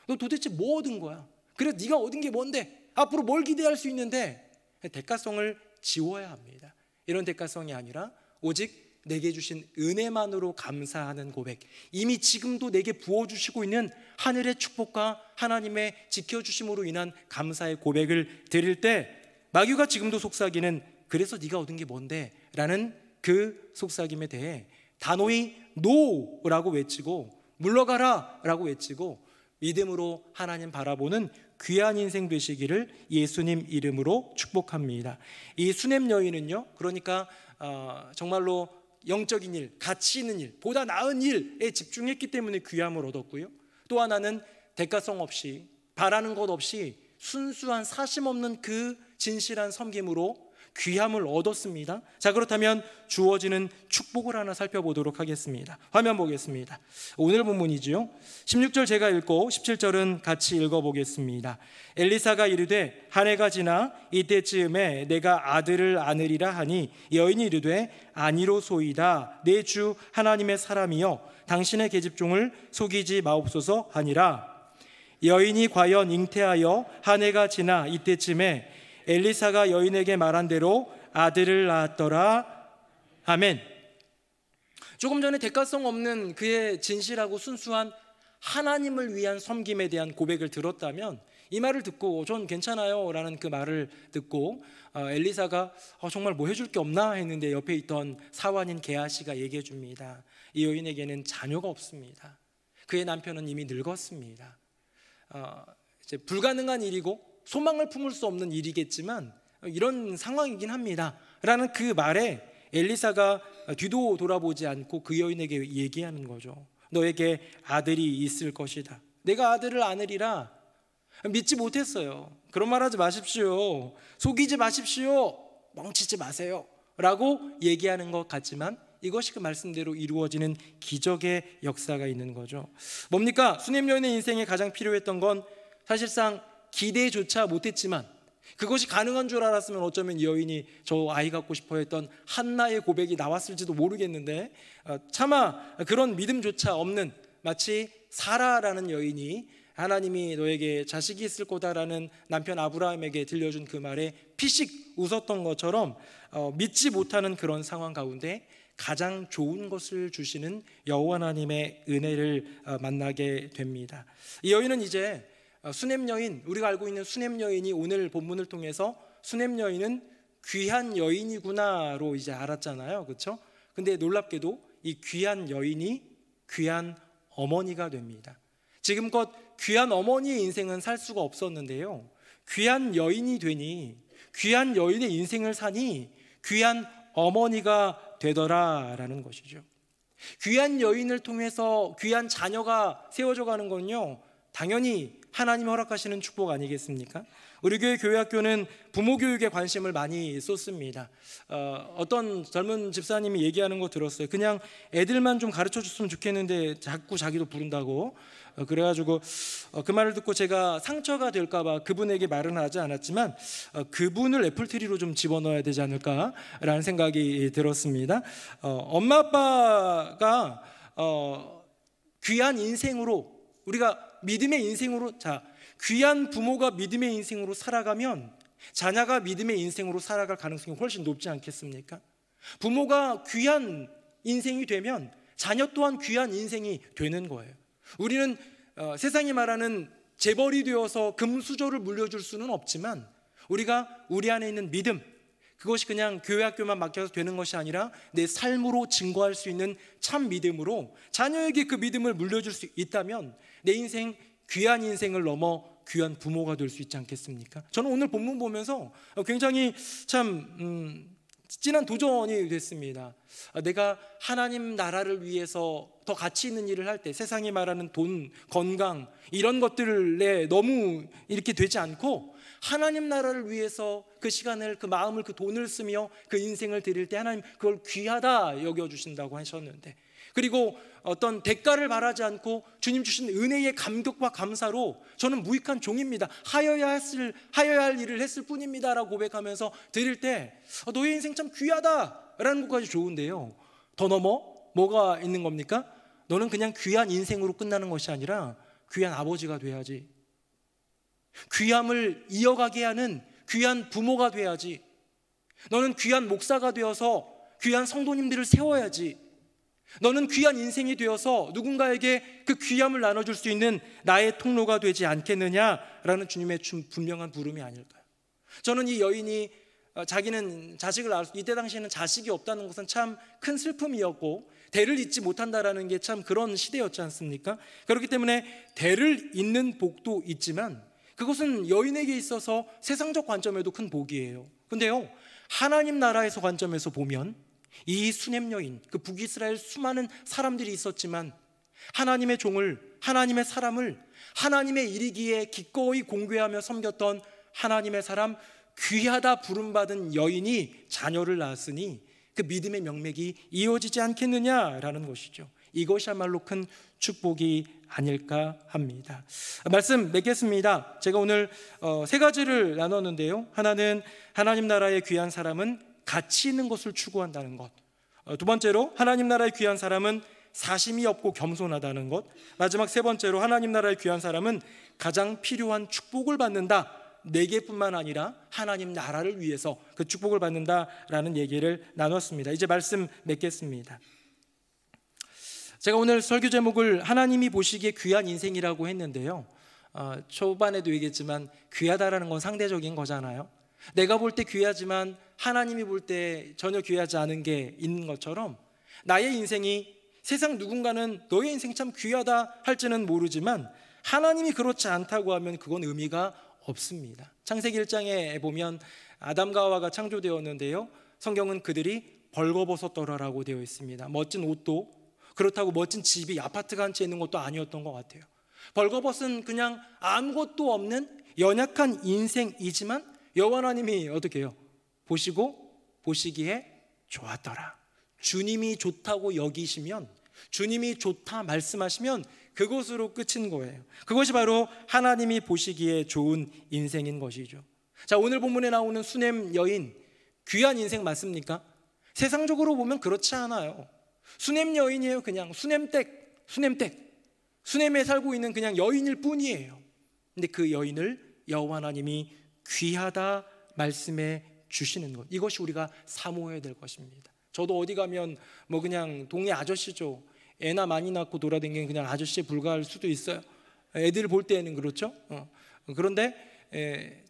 너 도대체 뭐 얻은 거야? 그래 네가 얻은 게 뭔데? 앞으로 뭘 기대할 수 있는데? 대가성을 지워야 합니다. 이런 대가성이 아니라 오직 내게 주신 은혜만으로 감사하는 고백, 이미 지금도 내게 부어주시고 있는 하늘의 축복과 하나님의 지켜주심으로 인한 감사의 고백을 드릴 때 마귀가 지금도 속삭이는 그래서 네가 얻은 게 뭔데? 라는 그 속삭임에 대해 단호히 NO라고 외치고 물러가라 라고 외치고 믿음으로 하나님 바라보는 귀한 인생 되시기를 예수님 이름으로 축복합니다. 이 수냄 여인은요, 그러니까 정말로 영적인 일, 가치 있는 일, 보다 나은 일에 집중했기 때문에 귀함을 얻었고요. 또 하나는 대가성 없이 바라는 것 없이 순수한 사심 없는 그 진실한 섬김으로 귀함을 얻었습니다. 자, 그렇다면 주어지는 축복을 하나 살펴보도록 하겠습니다. 화면 보겠습니다. 오늘 본문이지요. 16절 제가 읽고 17절은 같이 읽어보겠습니다. 엘리사가 이르되 한 해가 지나 이때쯤에 내가 아들을 안으리라 하니 여인이 이르되 아니로소이다. 내 주 하나님의 사람이여 당신의 계집종을 속이지 마옵소서 하니라. 여인이 과연 잉태하여 한 해가 지나 이때쯤에 엘리사가 여인에게 말한 대로 아들을 낳았더라. 아멘. 조금 전에 대가성 없는 그의 진실하고 순수한 하나님을 위한 섬김에 대한 고백을 들었다면 이 말을 듣고 전 괜찮아요 라는 그 말을 듣고 엘리사가 정말 뭐 해줄 게 없나 했는데 옆에 있던 사환인 게하시가 얘기해 줍니다. 이 여인에게는 자녀가 없습니다. 그의 남편은 이미 늙었습니다. 이제 불가능한 일이고 소망을 품을 수 없는 일이겠지만 이런 상황이긴 합니다 라는 그 말에 엘리사가 뒤도 돌아보지 않고 그 여인에게 얘기하는 거죠. 너에게 아들이 있을 것이다. 내가 아들을 안으리라. 믿지 못했어요. 그런 말 하지 마십시오. 속이지 마십시오. 멍치지 마세요 라고 얘기하는 것 같지만 이것이 그 말씀대로 이루어지는 기적의 역사가 있는 거죠. 뭡니까? 수냄 여인의 인생에 가장 필요했던 건 사실상 기대조차 못했지만 그것이 가능한 줄 알았으면 어쩌면 이 여인이 저 아이 갖고 싶어 했던 한나의 고백이 나왔을지도 모르겠는데 차마 그런 믿음조차 없는 마치 사라라는 여인이 하나님이 너에게 자식이 있을 거다라는 남편 아브라함에게 들려준 그 말에 피식 웃었던 것처럼 믿지 못하는 그런 상황 가운데 가장 좋은 것을 주시는 여호와 하나님의 은혜를 만나게 됩니다. 이 여인은 이제 수냄 여인, 우리가 알고 있는 수냄 여인이 오늘 본문을 통해서 수냄 여인은 귀한 여인이구나로 이제 알았잖아요, 그렇죠? 근데 놀랍게도 이 귀한 여인이 귀한 어머니가 됩니다. 지금껏 귀한 어머니의 인생은 살 수가 없었는데요, 귀한 여인이 되니, 귀한 여인의 인생을 사니 귀한 어머니가 되더라라는 것이죠. 귀한 여인을 통해서 귀한 자녀가 세워져 가는 건요, 당연히 하나님 허락하시는 축복 아니겠습니까? 우리 교회 학교는 부모 교육에 관심을 많이 쏟습니다. 어떤 젊은 집사님이 얘기하는 거 들었어요. 그냥 애들만 좀 가르쳐 줬으면 좋겠는데 자꾸 자기도 부른다고. 그래가지고 그 말을 듣고 제가 상처가 될까 봐 그분에게 말은 하지 않았지만 그분을 애플트리로 좀 집어넣어야 되지 않을까라는 생각이 들었습니다. 엄마 아빠가 귀한 인생으로, 우리가 믿음의 인생으로, 귀한 부모가 믿음의 인생으로 살아가면 자녀가 믿음의 인생으로 살아갈 가능성이 훨씬 높지 않겠습니까? 부모가 귀한 인생이 되면 자녀 또한 귀한 인생이 되는 거예요. 우리는 세상이 말하는 재벌이 되어서 금수저를 물려줄 수는 없지만 우리가 우리 안에 있는 믿음, 그것이 그냥 교회 학교만 맡겨서 되는 것이 아니라 내 삶으로 증거할 수 있는 참 믿음으로 자녀에게 그 믿음을 물려줄 수 있다면 내 인생, 귀한 인생을 넘어 귀한 부모가 될 수 있지 않겠습니까? 저는 오늘 본문 보면서 굉장히 참 진한 도전이 됐습니다. 내가 하나님 나라를 위해서 더 가치 있는 일을 할 때 세상이 말하는 돈, 건강 이런 것들에 너무 이렇게 되지 않고 하나님 나라를 위해서 그 시간을, 그 마음을, 그 돈을 쓰며 그 인생을 드릴 때 하나님 그걸 귀하다 여겨주신다고 하셨는데, 그리고 어떤 대가를 바라지 않고 주님 주신 은혜의 감격과 감사로 저는 무익한 종입니다, 하여야 할 일을 했을 뿐입니다 라고 고백하면서 드릴 때 너의 인생 참 귀하다 라는 것까지 좋은데요, 더 넘어 뭐가 있는 겁니까? 너는 그냥 귀한 인생으로 끝나는 것이 아니라 귀한 아버지가 돼야지, 귀함을 이어가게 하는 귀한 부모가 돼야지, 너는 귀한 목사가 되어서 귀한 성도님들을 세워야지, 너는 귀한 인생이 되어서 누군가에게 그 귀함을 나눠줄 수 있는 나의 통로가 되지 않겠느냐라는 주님의 분명한 부름이 아닐까요? 저는 이 여인이 자기는 자식을 낳을 수, 이때 당시에는 자식이 없다는 것은 참 큰 슬픔이었고 대를 잇지 못한다라는 게 참 그런 시대였지 않습니까? 그렇기 때문에 대를 잇는 복도 있지만 그것은 여인에게 있어서 세상적 관점에도 큰 복이에요. 근데요, 하나님 나라에서 관점에서 보면 이 수냄 여인, 그 북이스라엘 수많은 사람들이 있었지만 하나님의 종을, 하나님의 사람을 하나님의 일이기에 기꺼이 공개하며 섬겼던 하나님의 사람, 귀하다 부름받은 여인이 자녀를 낳았으니 그 믿음의 명맥이 이어지지 않겠느냐라는 것이죠. 이것이야말로 큰 축복이 아닐까 합니다. 말씀 맺겠습니다. 제가 오늘 세 가지를 나눴는데요, 하나는 하나님 나라의 귀한 사람은 가치 있는 것을 추구한다는 것, 두 번째로 하나님 나라의 귀한 사람은 사심이 없고 겸손하다는 것, 마지막 세 번째로 하나님 나라의 귀한 사람은 가장 필요한 축복을 받는다, 내게뿐만 아니라 하나님 나라를 위해서 그 축복을 받는다라는 얘기를 나눴습니다. 이제 말씀 맺겠습니다. 제가 오늘 설교 제목을 하나님이 보시기에 귀한 인생이라고 했는데요, 초반에도 얘기했지만 귀하다라는 건 상대적인 거잖아요. 내가 볼 때 귀하지만 하나님이 볼 때 전혀 귀하지 않은 게 있는 것처럼, 나의 인생이 세상 누군가는 너의 인생 참 귀하다 할지는 모르지만 하나님이 그렇지 않다고 하면 그건 의미가 없습니다. 창세기 1장에 보면 아담과 하와가 창조되었는데요, 성경은 그들이 벌거벗었더라라고 되어 있습니다. 멋진 옷도, 그렇다고 멋진 집이 아파트가 한 채 있는 것도 아니었던 것 같아요. 벌거벗은 그냥 아무것도 없는 연약한 인생이지만 여호와 하나님이 어떻게 해요? 보시기에 좋았더라. 주님이 좋다고 여기시면, 주님이 좋다 말씀하시면 그것으로 끝인 거예요. 그것이 바로 하나님이 보시기에 좋은 인생인 것이죠. 자, 오늘 본문에 나오는 수넴 여인, 귀한 인생 맞습니까? 세상적으로 보면 그렇지 않아요. 수넴 여인이에요. 그냥 수넴에 살고 있는 그냥 여인일 뿐이에요. 근데 그 여인을 여호와 하나님이 귀하다 말씀해 주시는 것, 이것이 우리가 사모해야 될 것입니다. 저도 어디 가면 뭐 그냥 동네 아저씨죠. 애나 많이 낳고 돌아다니는 그냥 아저씨에 불과할 수도 있어요. 애들 볼 때에는 그렇죠. 그런데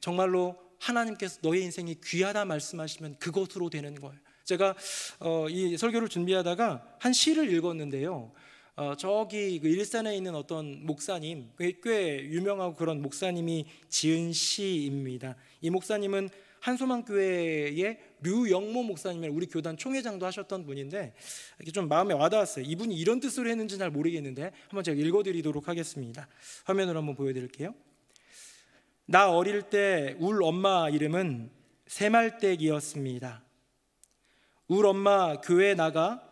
정말로 하나님께서 너의 인생이 귀하다 말씀하시면 그것으로 되는 거예요. 제가 이 설교를 준비하다가 한 시를 읽었는데요, 저기 그 일산에 있는 어떤 목사님, 꽤 유명하고 그런 목사님이 지은 시입니다. 이 목사님은 한소망교회의 류영모 목사님이라고 우리 교단 총회장도 하셨던 분인데, 이렇게 좀 마음에 와닿았어요. 이분이 이런 뜻으로 했는지 잘 모르겠는데 한번 제가 읽어드리도록 하겠습니다. 화면으로 한번 보여드릴게요. 나 어릴 때 울 엄마 이름은 새말댁이었습니다. 울 엄마 교회에 나가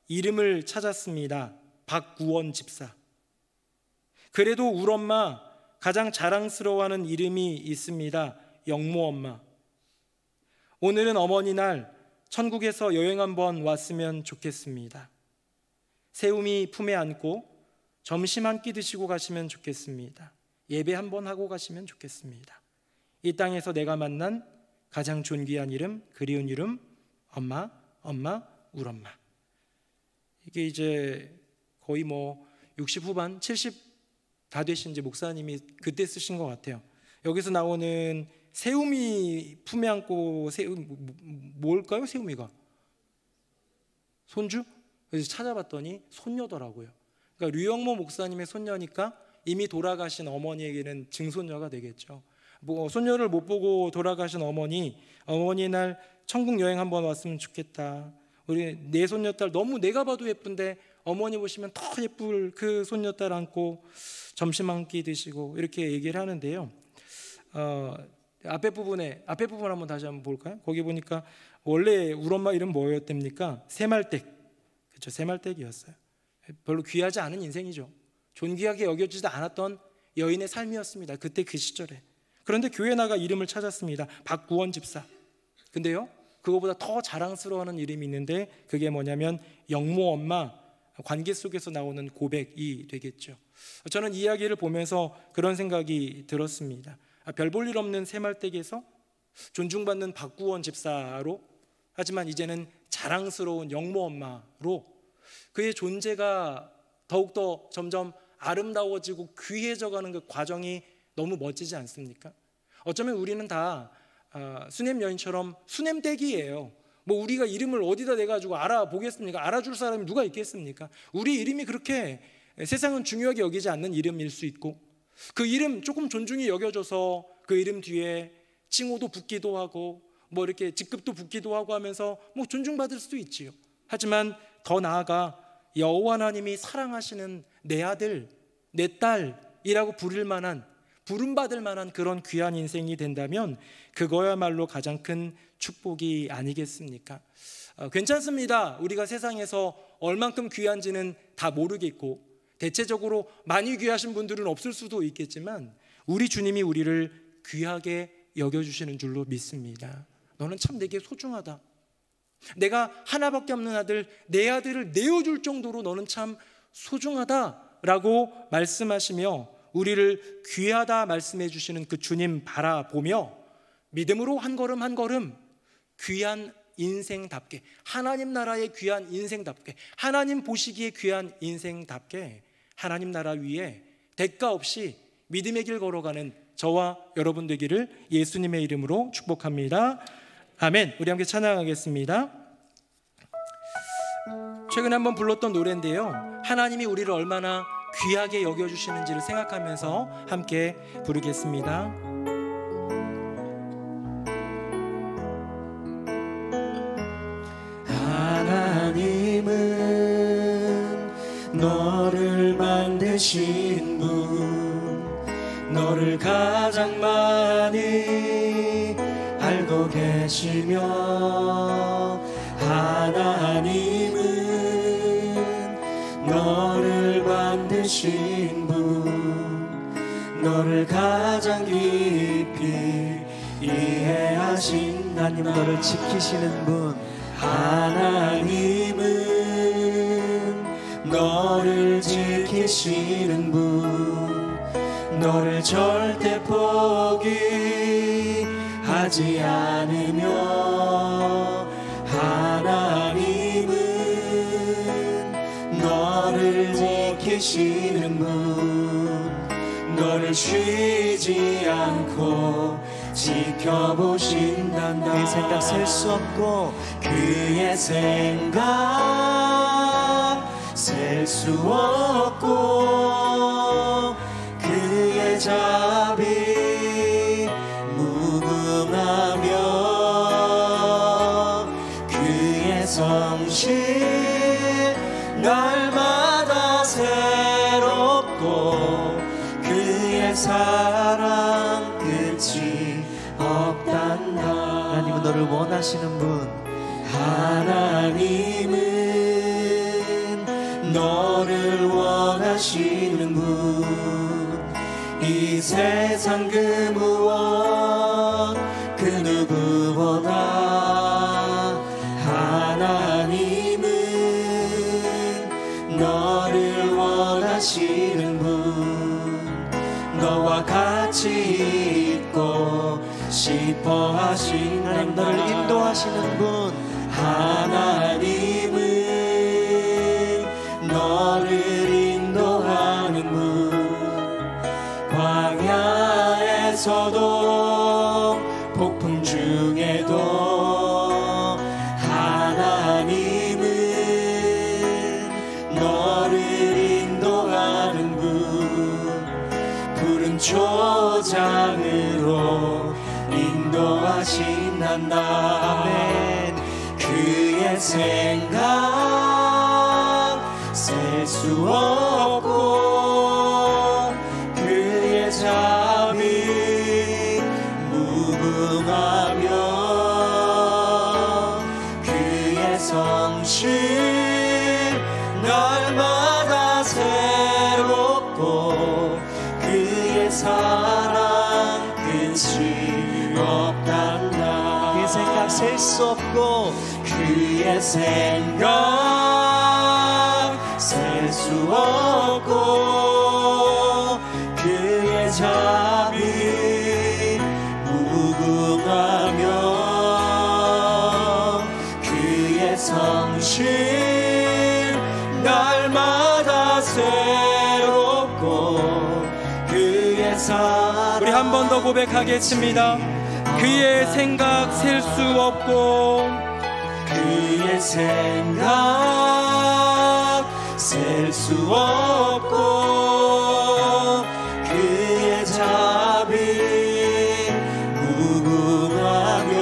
이름을 찾았습니다. 박구원 집사. 그래도 울 엄마 가장 자랑스러워하는 이름이 있습니다. 영모 엄마. 오늘은 어머니 날 천국에서 여행 한번 왔으면 좋겠습니다. 세움이 품에 안고 점심 한 끼 드시고 가시면 좋겠습니다. 예배 한번 하고 가시면 좋겠습니다. 이 땅에서 내가 만난 가장 존귀한 이름, 그리운 이름, 엄마, 울 엄마. 이게 이제 거의 뭐 60 후반, 70 다 되신 이제 목사님이 그때 쓰신 것 같아요. 여기서 나오는 세움이 품에 안고, 뭘까요? 세움이가 손주? 그래서 찾아봤더니 손녀더라고요. 그러니까 류영모 목사님의 손녀니까 이미 돌아가신 어머니에게는 증손녀가 되겠죠. 뭐 손녀를 못 보고 돌아가신 어머니 날 천국 여행 한번 왔으면 좋겠다. 우리 내 손녀딸 너무 내가 봐도 예쁜데 어머니 보시면 더 예쁠 그 손녀딸 안고 점심 한 끼 드시고, 이렇게 얘기를 하는데요. 앞에 부분 한번 다시 한번 볼까요? 거기 보니까 원래 우리 엄마 이름 뭐였답니까? 새말댁. 그렇죠, 새말댁이었어요. 별로 귀하지 않은 인생이죠. 존귀하게 여겨지지 않았던 여인의 삶이었습니다. 그때 그 시절에. 그런데 교회 나가 이름을 찾았습니다. 박구원 집사. 근데요, 그거보다 더 자랑스러워하는 이름이 있는데 그게 뭐냐면 영모 엄마, 관계 속에서 나오는 고백이 되겠죠. 저는 이 이야기를 보면서 그런 생각이 들었습니다. 별 볼 일 없는 새말댁에서 존중받는 박구원 집사로, 하지만 이제는 자랑스러운 영모 엄마로 그의 존재가 더욱더 점점 아름다워지고 귀해져가는 그 과정이 너무 멋지지 않습니까? 어쩌면 우리는 다 수넴 여인처럼 수넴댁이에요. 뭐 우리가 이름을 어디다 내가지고 알아보겠습니까? 알아줄 사람이 누가 있겠습니까? 우리 이름이 그렇게 세상은 중요하게 여기지 않는 이름일 수 있고, 그 이름 조금 존중이 여겨져서 그 이름 뒤에 칭호도 붙기도 하고 뭐 이렇게 직급도 붙기도 하고 하면서 뭐 존중받을 수도 있지요. 하지만 더 나아가 여호와 하나님이 사랑하시는 내 아들, 내 딸이라고 부름받을 만한 그런 귀한 인생이 된다면 그거야말로 가장 큰 축복이 아니겠습니까? 괜찮습니다. 우리가 세상에서 얼만큼 귀한지는 다 모르겠고 대체적으로 많이 귀하신 분들은 없을 수도 있겠지만 우리 주님이 우리를 귀하게 여겨주시는 줄로 믿습니다. 너는 참 내게 소중하다. 내가 하나밖에 없는 아들, 내 아들을 내어줄 정도로 너는 참 소중하다라고 말씀하시며 우리를 귀하다 말씀해 주시는 그 주님 바라보며 믿음으로 한 걸음 한 걸음 귀한 인생답게, 하나님 나라의 귀한 인생답게, 하나님 보시기에 귀한 인생답게 하나님 나라 위에 대가 없이 믿음의 길 걸어가는 저와 여러분 되기를 예수님의 이름으로 축복합니다. 아멘. 우리 함께 찬양하겠습니다. 최근에 한번 불렀던 노래인데요, 하나님이 우리를 얼마나 귀하게 여겨주시는지를 생각하면서 함께 부르겠습니다. 하나님은 너를 만드신 분, 너를 가장 많이 알고 계시며, 하나님은 너를 만드신 분, 너를 가장 깊이 이해하신, 하나님 너를 지키시는 분, 하나님은 너를 지키시는 분, 너를 절대 포기하지 않으며, 하나님은 너를 지키시는 분, 너를 쉬지 않고 지켜보신단다. 그의 생각 셀 수 없고, 그의 생각 셀 수 없고, 그의 자비 무궁하며, 그의 성실 날마다 새롭고, 그의 사랑 끝이 없단다. 하나님은 너를 원하시는 분, 하나님은 너를 원하시는 분, 이 세상 그 무엇 그 누구보다 하나님은 너를 원하시는 분, 너와 같이 있고 싶어 하신, 하나님 너를 인도하시는 분, 하나님은 너를 인도하는 분, 광야에서도 폭풍 중에도 하나님은 너를 인도하는 분, 푸른 초장으로 인도하신단다. 아멘. 그의 생각 셀 수 없고, 그의 자비 무궁하며, 그의 성실 날마다 새롭고, 그의 사랑 끝이 없단다. 그의 생각 셀 수 없고, 그의 생각 셀 수 없고, 그의 자비 무궁하며, 그의 성실 날마다 새롭고, 그의 사랑. 우리 한 번 더 고백하겠습니다. 그의 생각 셀 수 없고, 그의 생각 셀 수 없고, 그의 자비 무궁하며,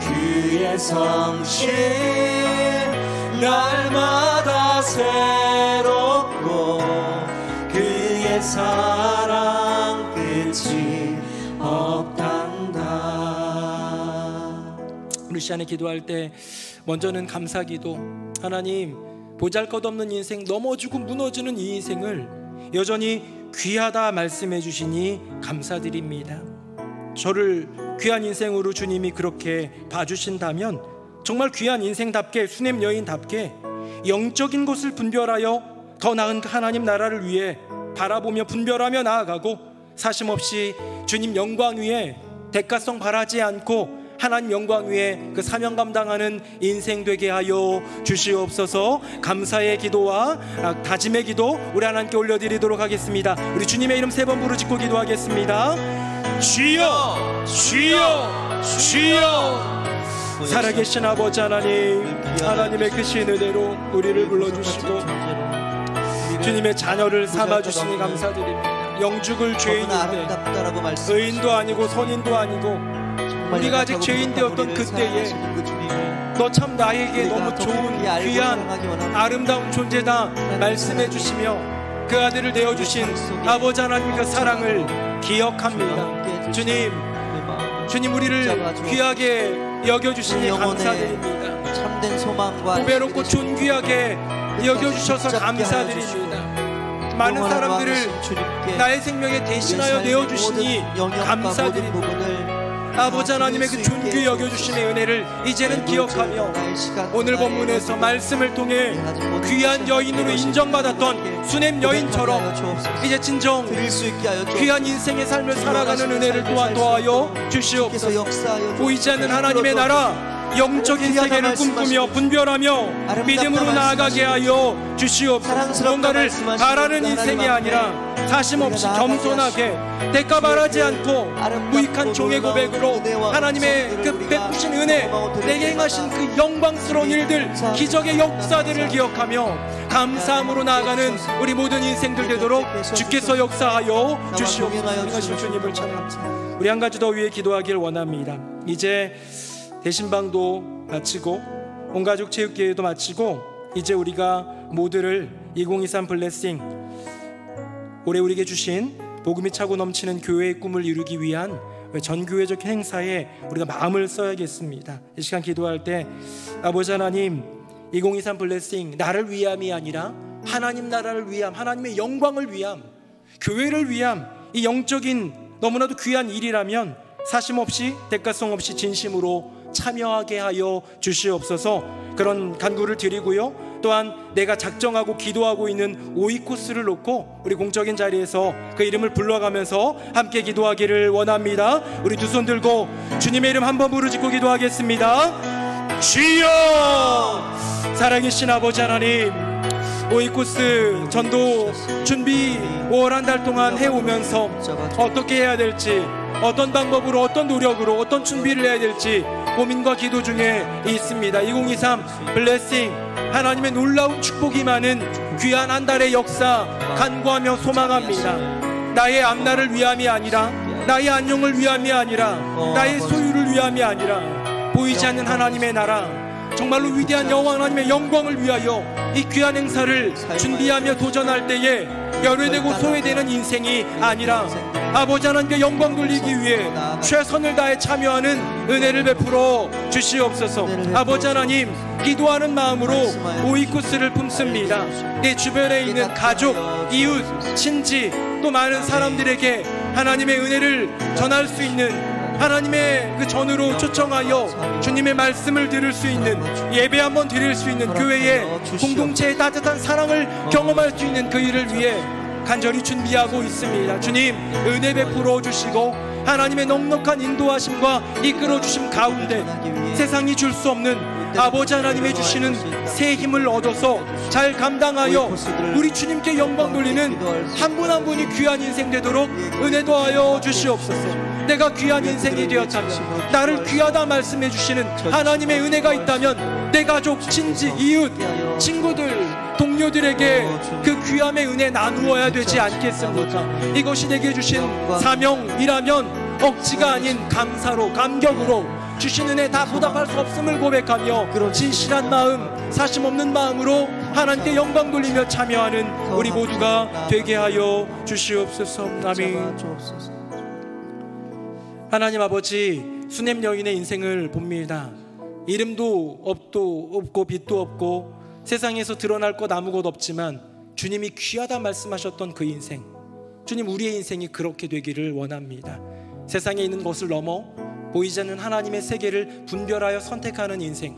그의 성실 날마다 새롭고, 그의 사랑 끝이 없단다. 우리 시간에 기도할 때 먼저는 감사기도, 하나님 보잘것없는 인생, 넘어지고 무너지는 이 인생을 여전히 귀하다 말씀해 주시니 감사드립니다. 저를 귀한 인생으로 주님이 그렇게 봐주신다면 정말 귀한 인생답게, 수냄 여인답게 영적인 것을 분별하여 더 나은 하나님 나라를 위해 바라보며 분별하며 나아가고, 사심없이 주님 영광 위에 대가성 바라지 않고 하나님 영광 위에 그 사명 감당하는 인생 되게 하여 주시옵소서. 감사의 기도와 다짐의 기도 우리 하나님께 올려드리도록 하겠습니다. 우리 주님의 이름 3번 부르짖고 기도하겠습니다. 주여, 주여, 주여. 살아계신 아버지 하나님, 하나님의 크신 은혜로 우리를 불러주시고 주님의 자녀를 삼아주시니 감사드립니다. 영죽을 죄인인데 의인도 아니고 선인도 아니고 우리가 아직 죄인 되었던 그때에 너 참 나에게 너무 좋은 귀한 아름다운 존재다 말씀해 주시며 그 아들을 내어주신 아버지 하나님의 그 사랑을 기억합니다. 주님 우리를 귀하게 여겨주시니 감사드립니다. 참된 소망과 고배롭고 존귀하게 여겨주셔서 감사드립니다. 많은 사람들을 나의 생명에 대신하여 내어주시니 감사드립니다. 아버지 하나님의 그 존귀 여겨주심의 은혜를 이제는 기억하며 오늘 본문에서 말씀을 통해 귀한 여인으로 인정받았던 수넴 여인처럼 이제 진정 귀한 인생의 삶을 살아가는 은혜를 또한 더하여 주시옵소서. 보이지 않는 하나님의 나라 영적인 세계를 꿈꾸며 분별하며 믿음으로 나아가게 하여 주시옵소서. 뭔가를 바라는 인생이 아니라 사심없이 겸손하게 대가 바라지 않고 무익한 종의 고백으로 하나님의 그 베푸신 은혜, 내게 행하신 그 영광스러운 일들, 기적의 역사들을 기억하며 감사함으로 나아가는 우리 모든 인생들 되도록 주께서 역사하여 주시옵소서. 주님을 찬양합니다. 우리 한 가지 더 위해 기도하길 원합니다. 이제 대신방도 마치고 온가족 체육기회도 마치고 이제 우리가 모두를 2023 블레싱, 올해 우리에게 주신 복음이 차고 넘치는 교회의 꿈을 이루기 위한 전교회적 행사에 우리가 마음을 써야겠습니다. 이 시간 기도할 때 아버지 하나님, 2023 블레싱 나를 위함이 아니라 하나님 나라를 위함, 하나님의 영광을 위함, 교회를 위함, 이 영적인 너무나도 귀한 일이라면 사심 없이 대가성 없이 진심으로 참여하게 하여 주시옵소서. 그런 간구를 드리고요. 또한 내가 작정하고 기도하고 있는 오이코스를 놓고 우리 공적인 자리에서 그 이름을 불러가면서 함께 기도하기를 원합니다. 우리 두 손 들고 주님의 이름 한번 부르짖고 기도하겠습니다. 주여! 살아계신 아버지 하나님, 오이코스 전도 준비 5월 한 달 동안 해오면서 어떻게 해야 될지, 어떤 방법으로, 어떤 노력으로, 어떤 준비를 해야 될지 고민과 기도 중에 있습니다. 2023 블레싱, 하나님의 놀라운 축복이 많은 귀한 한 달의 역사 간구하며 소망합니다. 나의 앞날을 위함이 아니라, 나의 안녕을 위함이 아니라, 나의 소유를 위함이 아니라 보이지 않는 하나님의 나라, 정말로 위대한 여호와 하나님의 영광을 위하여 이 귀한 행사를 준비하며 도전할 때에 열외되고 소외되는 인생이 아니라 아버지 하나님께 영광 돌리기 위해 최선을 다해 참여하는 은혜를 베풀어 주시옵소서. 아버지 하나님, 기도하는 마음으로 오이코스를 품습니다. 내 주변에 있는 가족, 이웃, 친지 또 많은 사람들에게 하나님의 은혜를 전할 수 있는, 하나님의 그 전으로 초청하여 주님의 말씀을 들을 수 있는, 예배 한번 드릴 수 있는, 교회의 공동체의 따뜻한 사랑을 경험할 수 있는 그 일을 위해 간절히 준비하고 있습니다. 주님, 은혜 베풀어 주시고 하나님의 넉넉한 인도하심과 이끌어 주심 가운데 세상이 줄 수 없는 아버지 하나님의 주시는 새 힘을 얻어서 잘 감당하여 우리 주님께 영광 돌리는 한 분 한 분이 귀한 인생 되도록 은혜 더하여 주시옵소서. 내가 귀한 인생이 되었다면, 나를 귀하다 말씀해 주시는 하나님의 은혜가 있다면 내 가족, 친지, 이웃, 친구들, 동료들에게 그 귀함의 은혜 나누어야 되지 않겠습니까? 이것이 내게 주신 사명이라면 억지가 아닌 감사로, 감격으로 주신 은혜 다 보답할 수 없음을 고백하며 진실한 마음, 사심 없는 마음으로 하나님께 영광 돌리며 참여하는 우리 모두가 되게 하여 주시옵소서. 아멘. 하나님 아버지, 수넴 여인의 인생을 봅니다. 이름도 없고 빛도 없고 세상에서 드러날 것 아무것도 없지만 주님이 귀하다 말씀하셨던 그 인생, 주님, 우리의 인생이 그렇게 되기를 원합니다. 세상에 있는 것을 넘어 보이지 않는 하나님의 세계를 분별하여 선택하는 인생,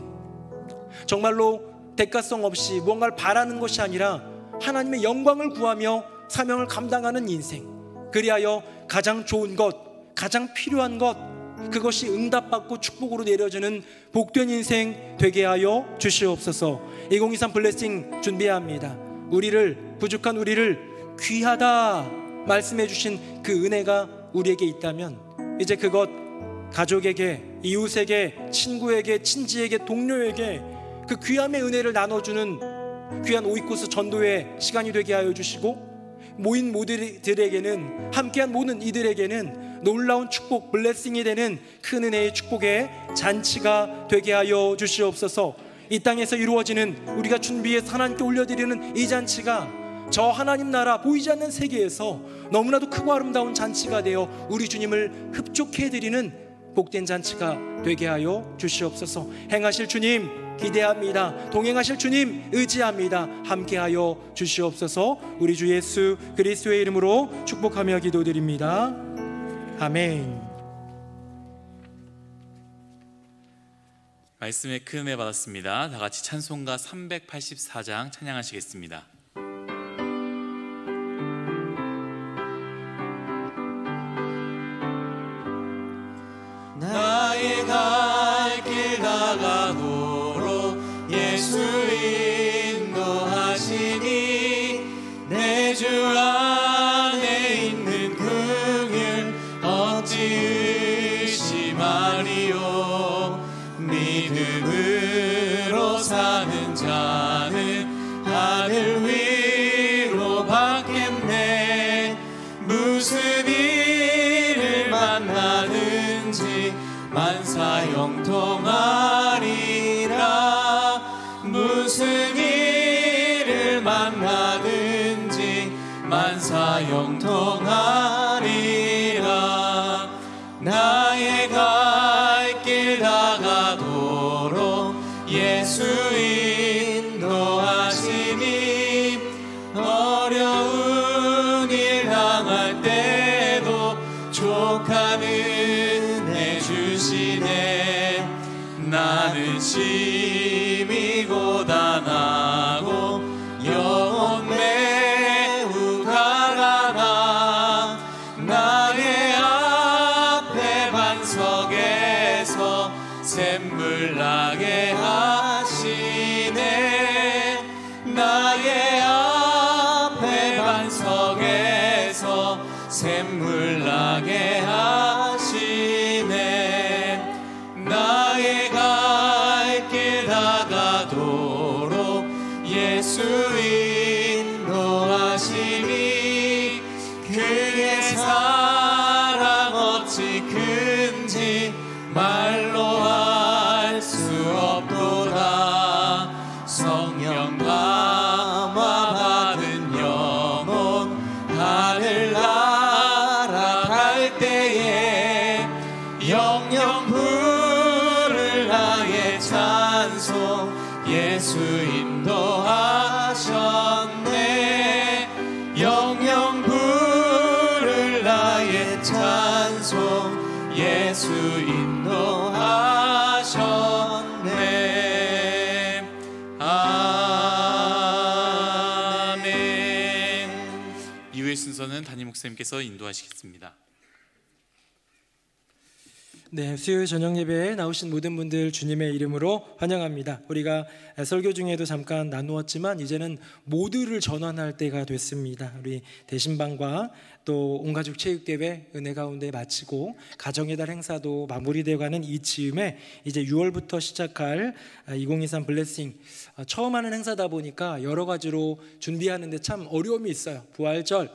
정말로 대가성 없이 무언가를 바라는 것이 아니라 하나님의 영광을 구하며 사명을 감당하는 인생, 그리하여 가장 좋은 것, 가장 필요한 것, 그것이 응답받고 축복으로 내려주는 복된 인생 되게 하여 주시옵소서. 2023 블레싱 준비해야 합니다. 부족한 우리를 귀하다 말씀해 주신 그 은혜가 우리에게 있다면 이제 그것 가족에게, 이웃에게, 친구에게, 친지에게, 동료에게 그 귀함의 은혜를 나눠주는 귀한 오이코스 전도의 시간이 되게 하여 주시고, 모인 모두들에게는, 함께한 모든 이들에게는 놀라운 축복, 블레싱이 되는 큰 은혜의 축복의 잔치가 되게 하여 주시옵소서. 이 땅에서 이루어지는 우리가 준비해서 하나님께 올려드리는 이 잔치가 저 하나님 나라 보이지 않는 세계에서 너무나도 크고 아름다운 잔치가 되어 우리 주님을 흡족해 해드리는 복된 잔치가 되게 하여 주시옵소서. 행하실 주님 기대합니다. 동행하실 주님 의지합니다. 함께하여 주시옵소서. 우리 주 예수 그리스도의 이름으로 축복하며 기도드립니다. 아멘. 말씀에 큰 은혜 받았습니다. 다 같이 찬송가 384장 찬양하시겠습니다. 나의 갈 길 다가도록 예수 인도하시니 내 주 안에 있는 긍휼 어찌 의심하리요. 믿음으로 사는 자는 하늘 위로 받겠네. 무슨 일을 만나든지 만사 형통하리라. 무슨 일을 만나든지 만사 형통하리라. 나의 갈 길 다가도록 예수 인도하시니 어려운 일 당할 때도 족한 은혜 주시네. 나는 심히 고단하고 영혼 매우 가난하. 나의 앞에 반석에서 샘물 나게 하시네. 나의 앞에 반석에서 샘물 나게 하시네. 나의 갈 길 다가도록 예수 인도하시니 그의 사랑 어찌 큰지 말로 할 수 없도다. 성령 감화 받은 영혼 하늘 날아갈 때에 영영 부를 나의 찬송 예수 인도하셨네. 영영 부를 나의 찬송 예수 인도하셨네. 아멘. 이후의 순서는 담임 목사님께서 인도하시겠습니다. 네, 수요일 저녁 예배에 나오신 모든 분들 주님의 이름으로 환영합니다. 우리가 설교 중에도 잠깐 나누었지만 이제는 모두를 전환할 때가 됐습니다. 우리 대신방과 또 온가족 체육대회 은혜 가운데 마치고 가정의 달 행사도 마무리되어가는 이 즈음에 이제 6월부터 시작할 2023 블레싱, 처음 하는 행사다 보니까 여러 가지로 준비하는데 참 어려움이 있어요. 부활절,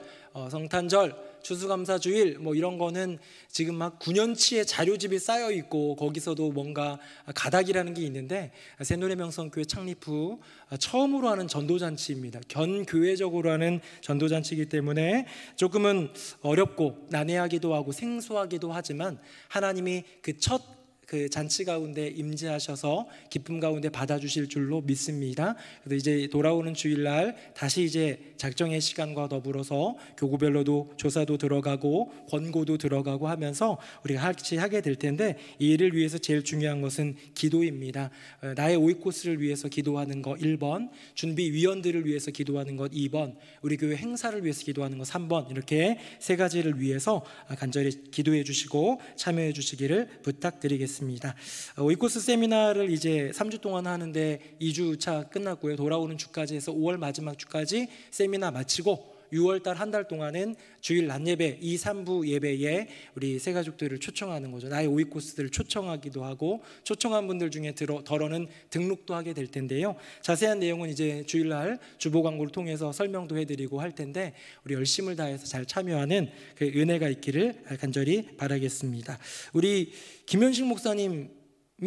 성탄절, 추수감사주일 뭐 이런 거는 지금 막 9년치의 자료집이 쌓여 있고 거기서도 뭔가 가닥이라는 게 있는데, 새노래명성교회 창립 후 처음으로 하는 전도잔치입니다. 견교회적으로 하는 전도잔치이기 때문에 조금은 어렵고 난해하기도 하고 생소하기도 하지만 하나님이 그 첫 그 잔치 가운데 임재하셔서 기쁨 가운데 받아주실 줄로 믿습니다. 그래서 이제 돌아오는 주일날 다시 이제 작정의 시간과 더불어서 교구별로도 조사도 들어가고 권고도 들어가고 하면서 우리가 같이 하게 될 텐데, 이 일을 위해서 제일 중요한 것은 기도입니다. 나의 오이코스를 위해서 기도하는 것 1번, 준비위원들을 위해서 기도하는 것 2번, 우리 교회 행사를 위해서 기도하는 것 3번, 이렇게 세 가지를 위해서 간절히 기도해 주시고 참여해 주시기를 부탁드리겠습니다. 오이코스 세미나를 이제 3주 동안 하는데 2주차 끝났고요. 돌아오는 주까지 해서 5월 마지막 주까지 세미나 마치고 6월달 한 달 동안은 주일 낮 예배 2, 3부 예배에 우리 새 가족들을 초청하는 거죠. 나의 오이코스들을 초청하기도 하고, 초청한 분들 중에 덜어는 등록도 하게 될 텐데요. 자세한 내용은 이제 주일날 주보 광고를 통해서 설명도 해드리고 할 텐데, 우리 열심을 다해서 잘 참여하는 그 은혜가 있기를 간절히 바라겠습니다. 우리 김현식 목사님이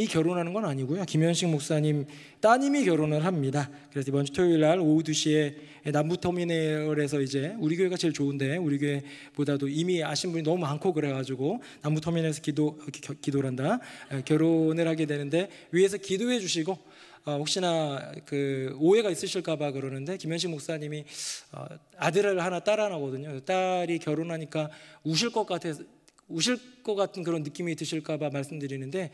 결혼하는 건 아니고요. 김현식 목사님 따님이 결혼을 합니다. 그래서 이번 주 토요일 날 오후 2시에 남부터미널에서, 이제 우리 교회가 제일 좋은데 우리 교회보다도 이미 아신 분이 너무 많고 그래가지고 남부터미널에서 기도란다 결혼을 하게 되는데, 위에서 기도해 주시고 혹시나 그 오해가 있으실까봐 그러는데, 김현식 목사님이 아들을 하나 딸 하나거든요. 딸이 결혼하니까 우실 것 같은 그런 느낌이 드실까봐 말씀드리는데,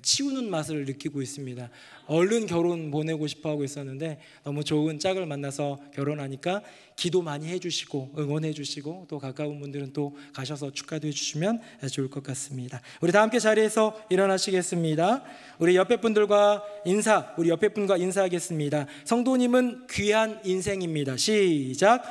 치우는 맛을 느끼고 있습니다. 얼른 결혼 보내고 싶어하고 있었는데 너무 좋은 짝을 만나서 결혼하니까 기도 많이 해주시고 응원해 주시고, 또 가까운 분들은 또 가셔서 축하도 해주시면 좋을 것 같습니다. 우리 다 함께 자리에서 일어나시겠습니다. 우리 옆에 분들과 우리 옆에 분과 인사하겠습니다. 성도님은 귀한 인생입니다. 시작.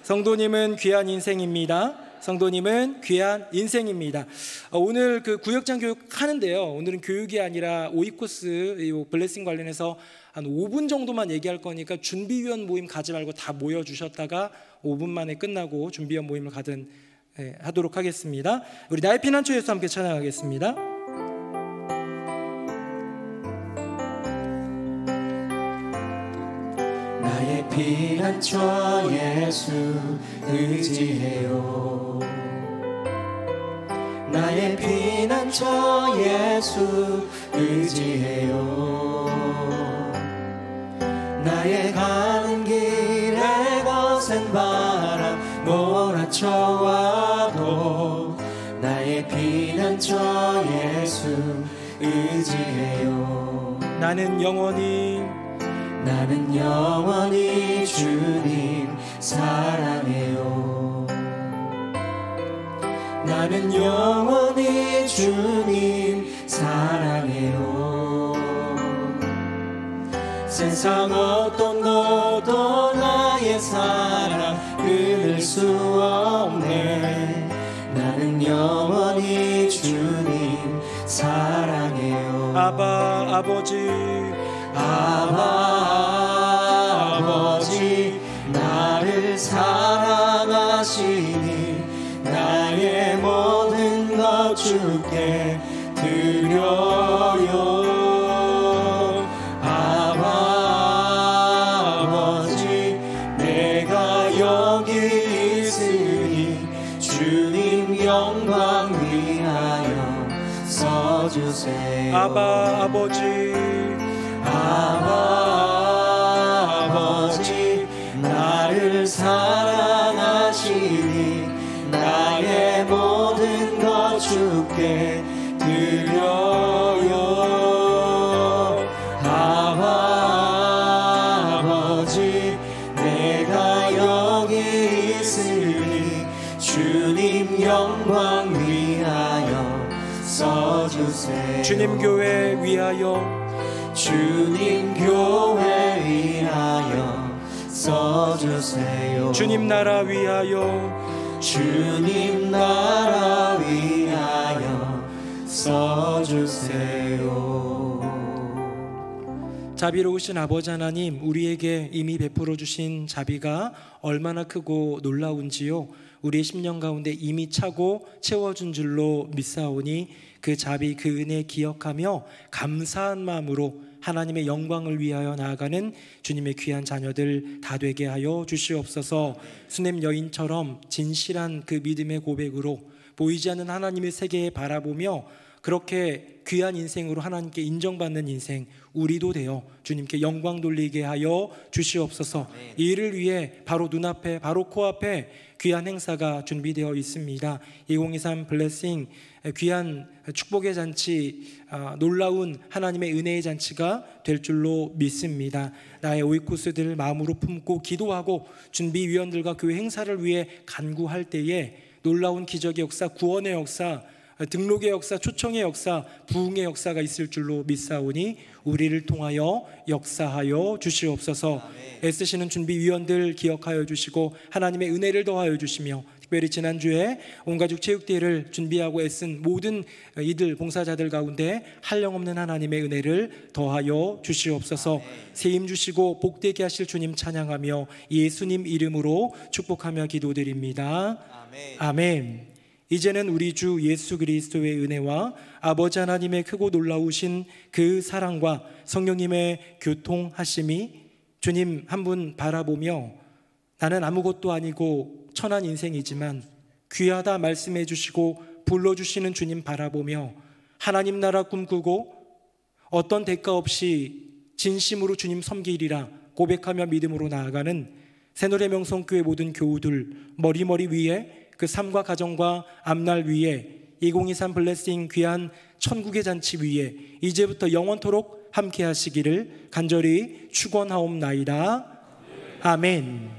성도님은 귀한 인생입니다. 성도님은 귀한 인생입니다. 오늘 그 구역장 교육 하는데요. 오늘은 교육이 아니라 오이코스 블레싱 관련해서 한 5분 정도만 얘기할 거니까 준비위원 모임 가지 말고 다 모여주셨다가 5분 만에 끝나고 준비위원 모임을 하도록 하겠습니다. 우리 나의 피난처 예수 함께 찬양하겠습니다. 나의 피난처 예수 의지해요. 나의 피난처 예수 의지해요. 나의 가는 길에 거센 바람 몰아쳐와도 나의 피난처 예수 의지해요. 나는 영원히 주님 사랑해요. 나는 영원히 주님 사랑해요. 세상 어떤 것도 나의 사랑 끊을 수 없네. 나는 영원히 주님 사랑해요. 아바 아버지 나를 사랑하시니 나의 모든 것 주께 드려요. 아버지 내가 여기 있으니 주님 영광 위하여 써주세요. 아버지 나를 사랑하시니 나의 모든 것 주께 드려요. 아버지 내가 여기 있으니 주님 영광 위하여 써주세요. 주님 교회 위하여 주님 교회 위하여 써주세요. 주님 나라 위하여 주님 나라 위하여 써주세요. 자비로우신 아버지 하나님, 우리에게 이미 베풀어 주신 자비가 얼마나 크고 놀라운지요, 우리의 심령 가운데 이미 차고 채워준 줄로 믿사오니 그 자비 그 은혜 기억하며 감사한 마음으로 하나님의 영광을 위하여 나아가는 주님의 귀한 자녀들 다 되게 하여 주시옵소서. 수넴 여인처럼 진실한 그 믿음의 고백으로 보이지 않는 하나님의 세계에 바라보며 그렇게 귀한 인생으로 하나님께 인정받는 인생 우리도 되어 주님께 영광 돌리게 하여 주시옵소서. 이 일을 위해 바로 눈앞에 바로 코앞에 귀한 행사가 준비되어 있습니다. 2023 블레싱 귀한 축복의 잔치, 놀라운 하나님의 은혜의 잔치가 될 줄로 믿습니다. 나의 오이코스들을 마음으로 품고 기도하고 준비위원들과 교회 행사를 위해 간구할 때에 놀라운 기적의 역사, 구원의 역사, 등록의 역사, 초청의 역사, 부흥의 역사가 있을 줄로 믿사오니 우리를 통하여 역사하여 주시옵소서. 애쓰시는 준비위원들 기억하여 주시고 하나님의 은혜를 더하여 주시며, 특별히 지난주에 온가족 체육대회를 준비하고 애쓴 모든 이들 봉사자들 가운데 한량없는 하나님의 은혜를 더하여 주시옵소서. 세임 주시고 복되게 하실 주님 찬양하며 예수님 이름으로 축복하며 기도드립니다. 아멘. 이제는 우리 주 예수 그리스도의 은혜와 아버지 하나님의 크고 놀라우신 그 사랑과 성령님의 교통하심이 주님 한 분 바라보며 나는 아무것도 아니고 천한 인생이지만 귀하다 말씀해 주시고 불러주시는 주님 바라보며 하나님 나라 꿈꾸고 어떤 대가 없이 진심으로 주님 섬기리라 고백하며 믿음으로 나아가는 새노래 명성교회 모든 교우들 머리머리 위에 그 삶과 가정과 앞날 위에 2023 블레싱 귀한 천국의 잔치 위에 이제부터 영원토록 함께 하시기를 간절히 축원하옵나이다. 아멘.